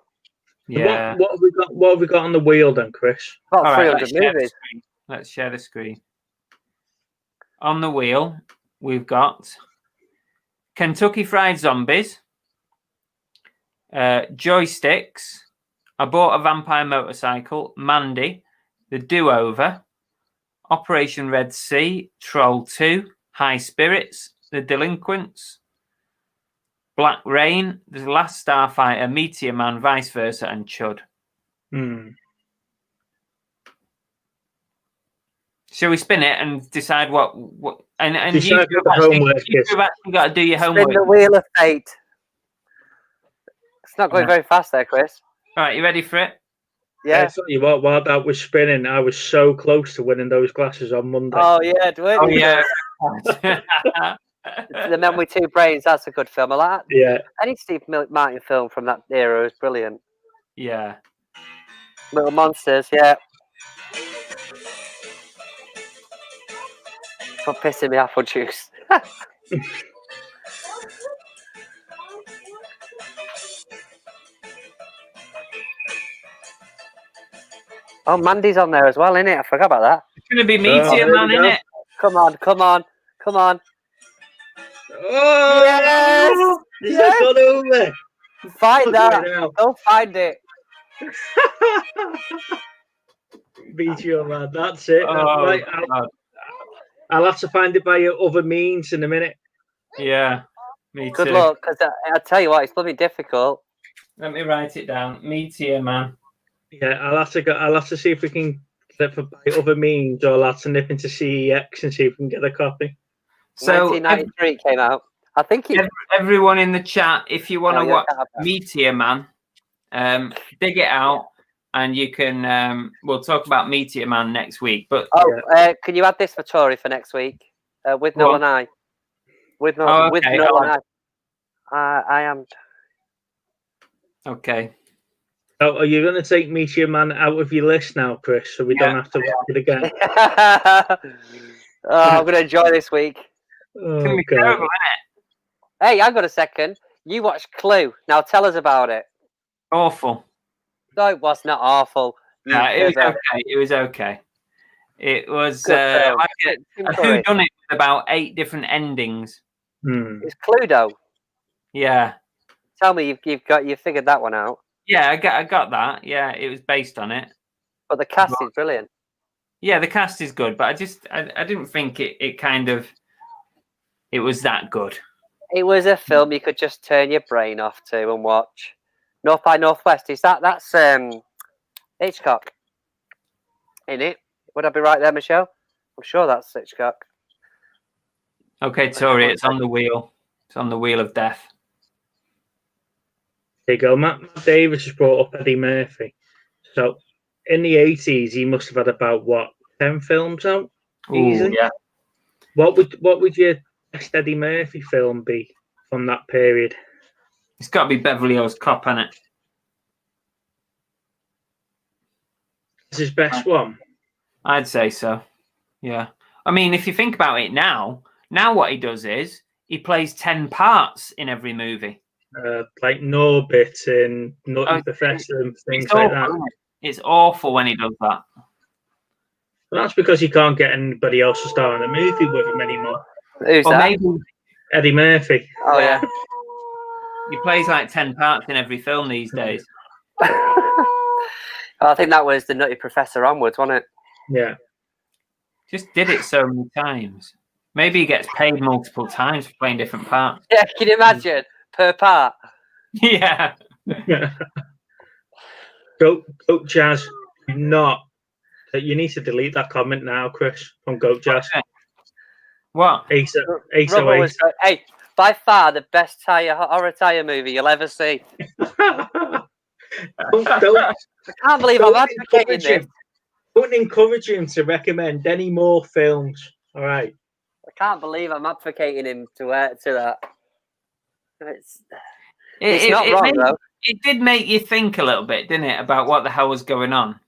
Yeah. What have we got? What have we got on the wheel then, Chris? About All 300 let's share the movies. screen. Let's share the screen. On the wheel, we've got Kentucky Fried Zombies, Joysticks, I Bought a Vampire Motorcycle, Mandy, The Do-Over, Operation Red Sea, Troll 2, High Spirits, The Delinquents, Black Rain, The Last Starfighter, Meteor Man, Vice Versa, and Chud. Shall we spin it and decide what and Decide what the homework is. You've actually got to do your homework. Spin the wheel of fate. It's not going very fast there, Chris. All right, you ready for it? Yeah. I tell you what, while that was spinning, I was so close to winning those glasses on Monday. Oh yeah, Oh yeah. The Men with Two Brains. That's a good film. I like that. Yeah. Any Steve Martin film from that era is brilliant. Yeah. Little Monsters. Yeah. For pissing me apple juice. Oh, Mandy's on there as well, isn't it? I forgot about that. It's going to be Meteor Man, isn't it? Come on. Oh, yes! Yes! Got over. Find that. Go find it. Meteor Man, that's it. Oh, right. I'll have to find it by your other means in a minute. Yeah, me too. Good luck, because I tell you what, it's bloody difficult. Let me write it down. Meteor Man. Yeah, I'll have to see if we can get it by other means, or I'll have to nip into CEX and see if we can get a copy. So 1993 came out. I think everyone in the chat, if you want to watch Meteor Man, dig it out, and you can. We'll talk about Meteor Man next week. But can you add this for Tory for next week with Noel and I? With Noel and I am. Okay. Oh, are you going to take Meteor Man out of your list now, Chris, so we don't have to watch it again? I'm going to enjoy this week. Oh, Can be terrible, isn't it? Hey, I've got a second. You watched Clue. Now tell us about it. Awful. No, it was not awful. No, it was okay. It was okay. It was like a whodunit with about 8 different endings. It's Cluedo. Yeah. Tell me you figured that one out. Yeah, I got that. Yeah, it was based on it. But the cast is brilliant. Yeah, the cast is good, but I didn't think it was that good. It was a film you could just turn your brain off to and watch. North by Northwest. That's Hitchcock in it? Would I be right there, Michelle? I'm sure that's Hitchcock. Okay, Tori, it's on the wheel. It's on the wheel of death. There you go. Matt Davis has brought up Eddie Murphy. So in the 80s, he must have had about 10 films out. Ooh, yeah. What would your best Eddie Murphy film be from that period? It's got to be Beverly Hills Cop, hasn't it? It's his best one. I'd say so. Yeah. I mean, if you think about it now what he does is he plays 10 parts in every movie. Like Norbit and Nutty Professor and things like that. It's awful when he does that. Well, that's because he can't get anybody else to star in a movie with him anymore. Who's Or that? maybe Eddie Murphy. Oh, yeah. He plays like 10 parts in every film these days. I think that was the Nutty Professor onwards, wasn't it? Yeah. Just did it so many times. Maybe he gets paid multiple times for playing different parts. Yeah, can you imagine? Per part. Yeah. Goat Jazz, you need to delete that comment now, Chris, from Goat Jazz. What? Ace Rubber was great. Hey, by far the best horror tire movie you'll ever see. don't, I can't believe I'm advocating this. Don't encourage him to recommend any more films. All right. I can't believe I'm advocating him to that. It's not wrong, though. It did make you think a little bit, didn't it, about what the hell was going on?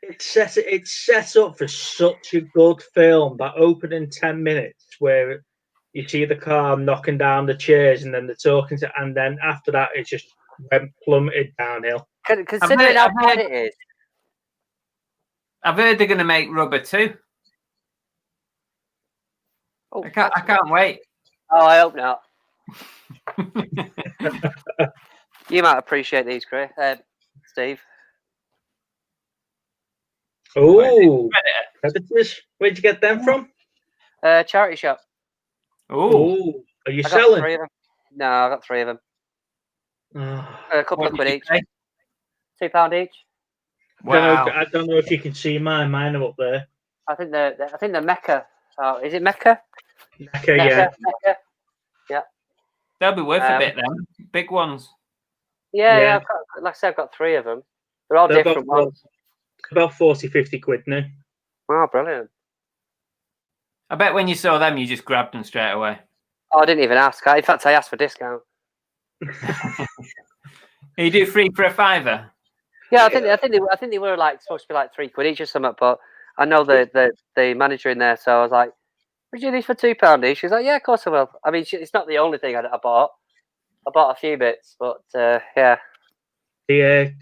It's set up for such a good film. That opening 10 minutes where you see the car knocking down the chairs and then they're talking and then after that it just went plummeted downhill. Considering how bad it is. I've heard they're going to make Rubber too. Oh, I can't wait. Oh, I hope not. You might appreciate these, Chris, Steve. Oh, Predators. Where'd you get them from? Charity shop. Oh, are you selling? 3 of them. No, I got 3 of them. A couple of quid each. £2 each. Wow. I don't know if you can see mine. Mine are up there. I think they're Mecca. Oh, is it Mecca? Mecca, yeah. Mecca. Yeah. They'll be worth a bit then. Big ones. Yeah. Like I said, I've got 3 of them. They're all different ones. About 40-50 quid now. Wow, brilliant. I bet when you saw them, you just grabbed them straight away. Oh, I didn't even ask. In fact, I asked for discount. You do 3 for a £5? Yeah, I think they were like supposed to be like 3 quid each or something. But I know the manager in there, so I was like, "Would you do these for £2 each?" She's like, "Yeah, of course I will." I mean, it's not the only thing I bought. I bought a few bits, but yeah. The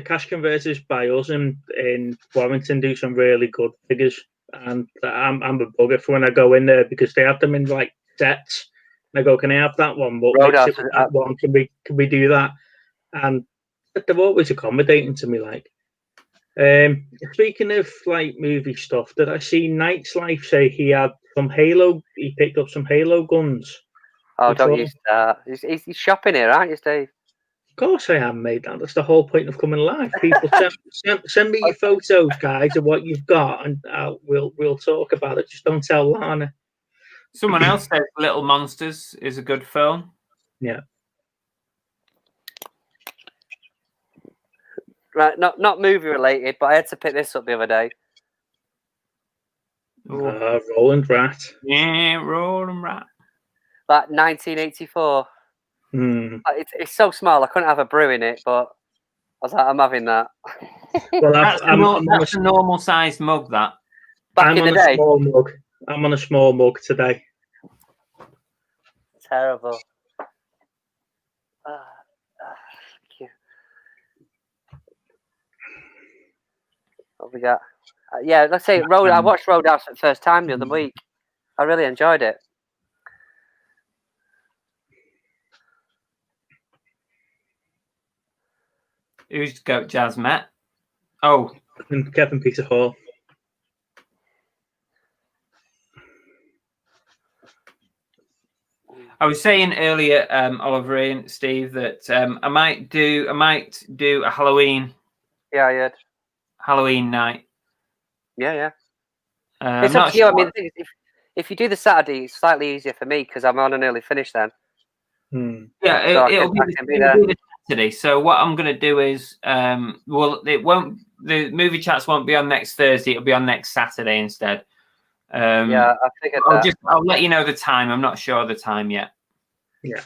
cash converters by us in Warrington do some really good figures, and I'm a bugger for when I go in there because they have them in like sets. And I go, "Can I have that one? But mix it with that one. Can we do that?" And they're always accommodating to me. Like, speaking of like movie stuff, did I see Night's Life say he had some Halo? He picked up some Halo guns. Oh, don't you start! He's shopping here, aren't you, Steve? Of course I am, mate. That's the whole point of coming live. People send me your photos, guys, of what you've got, and we'll talk about it. Just don't tell Lana. Someone else says Little Monsters is a good film. Yeah. Right, not movie related, but I had to pick this up the other day. Roland Rat. Yeah, Roland Rat. Like 1984. It's so small, I couldn't have a brew in it, but I was like, I'm having that. Well, that's a normal sized mug, that. Back in the day. Small mug. I'm on a small mug today. Terrible. What we got? Yeah, let's say I watched Roadhouse for the first time the other week. I really enjoyed it. Who's Goat Jazz met? Oh, Kevin Peter Hall. I was saying earlier, Oliver and Steve, that I might do a Halloween. Yeah, I had Halloween night. Yeah. It's up to you. I mean, if you do the Saturday, it's slightly easier for me because I'm on an early finish then. Yeah, So it'll be the Saturday. So what I'm going to do is, the movie chats won't be on next Thursday. It'll be on next Saturday instead. Yeah, I figured that. I'll let you know the time. I'm not sure the time yet. Yeah.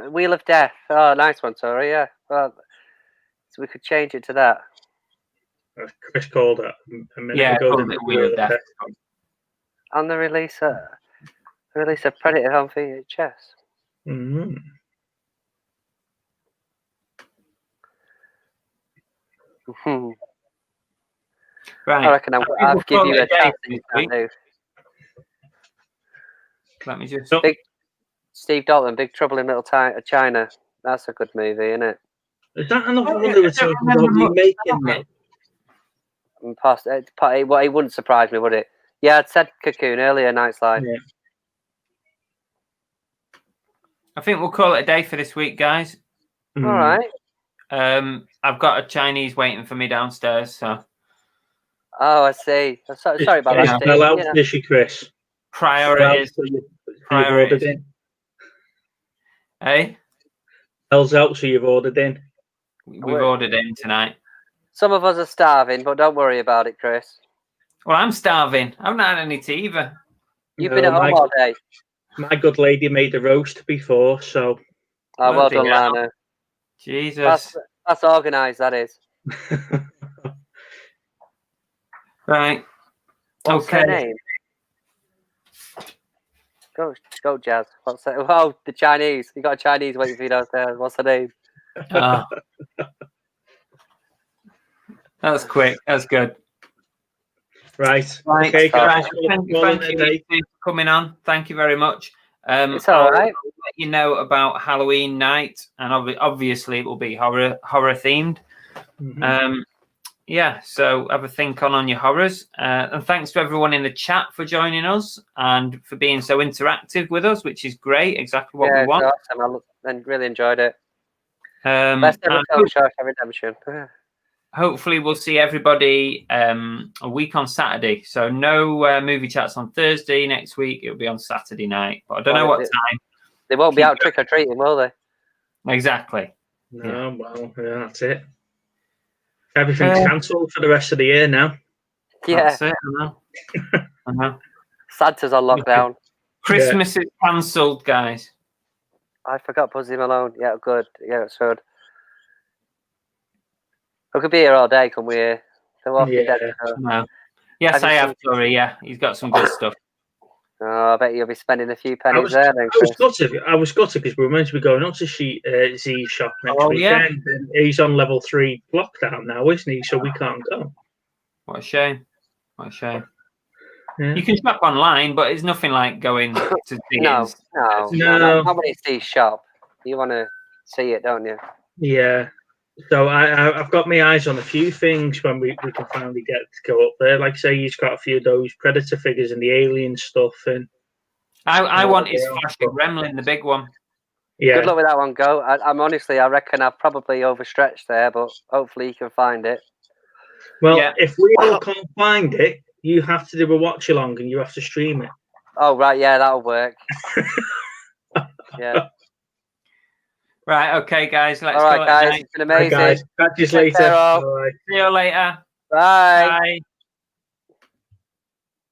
Wheel of Death. Oh, nice one, sorry. Yeah. Well, so we could change it to that. Chris called it a minute ago. Called it Wheel of Death. On the release of Predator on VHS. Mm-hmm. Right. I reckon I'll give you a chance that you can do. Let me just. Steve Dalton, Big Trouble in Little China. That's a good movie, isn't it? Is that another one they were talking about remaking? It wouldn't surprise me, would it? Yeah, I'd said Cocoon earlier, Night's Life. Yeah. I think we'll call it a day for this week, guys. All right. I've got a Chinese waiting for me downstairs, so. Oh, I see. Sorry about that, Steve. Well, is she, Chris? Priorities. Ordered in. Hey? Hell's out, so you've ordered in. We've ordered in tonight. Some of us are starving, but don't worry about it, Chris. Well, I'm starving. I've not had any tea either. You've been at home all day. My good lady made a roast before, so. Oh, well done, Lana. Jesus. That's organised, that is. Right. What's her name? Go, Jazz. What's that? Oh, the Chinese. You got a Chinese waiting for you downstairs. What's her name? Oh. That was quick. That's good. Right. Okay, guys. Thank you for coming on. Thank you very much. It's all right. I'll let you know about Halloween night, and obviously it will be horror themed. Mm-hmm. Yeah, so have a think on your horrors. And thanks to everyone in the chat for joining us and for being so interactive with us, which is great. Exactly what we want. Awesome. I really enjoyed it. Best ever film, Shawshank Redemption. Hopefully we'll see everybody a week on Saturday. So no movie chats on Thursday next week. It'll be on Saturday night. But I don't know what time. They won't be out trick-or-treating, will they? Exactly. No, well, yeah, that's it. Everything's cancelled for the rest of the year now. Yeah. That's it, I know. Santa's on lockdown. Christmas is cancelled, guys. I forgot Pussy Malone. Yeah, good. Yeah, it's good. We could be here all day, can we? The Walking Dead. No. Yes, I have, Tori. Yeah, he's got some good stuff. Oh, I bet you'll be spending a few pennies there. Then, I was gutted because we were meant to be going up to Z shop next weekend. Yeah. And he's on level 3 lockdown now, isn't he? So we can't go. What a shame. Yeah. You can shop online, but it's nothing like going to theaters. No. How many see shop? You want to see it, don't you? Yeah. So I've got my eyes on a few things when we can finally get to go up there. Like I say, he's got a few of those Predator figures and the Alien stuff. And I want his flashing Gremlin, the big one. Yeah. Good luck with that one, Go. I reckon I've probably overstretched there, but hopefully you can find it. Well, if we all can't find it, you have to do a watch along and you have to stream it. Oh, right. Yeah, that'll work. Yeah. Right, okay, guys. Let's go. All right, guys. It's been amazing. Right, guys. Catch you later. See you later. Bye. Bye.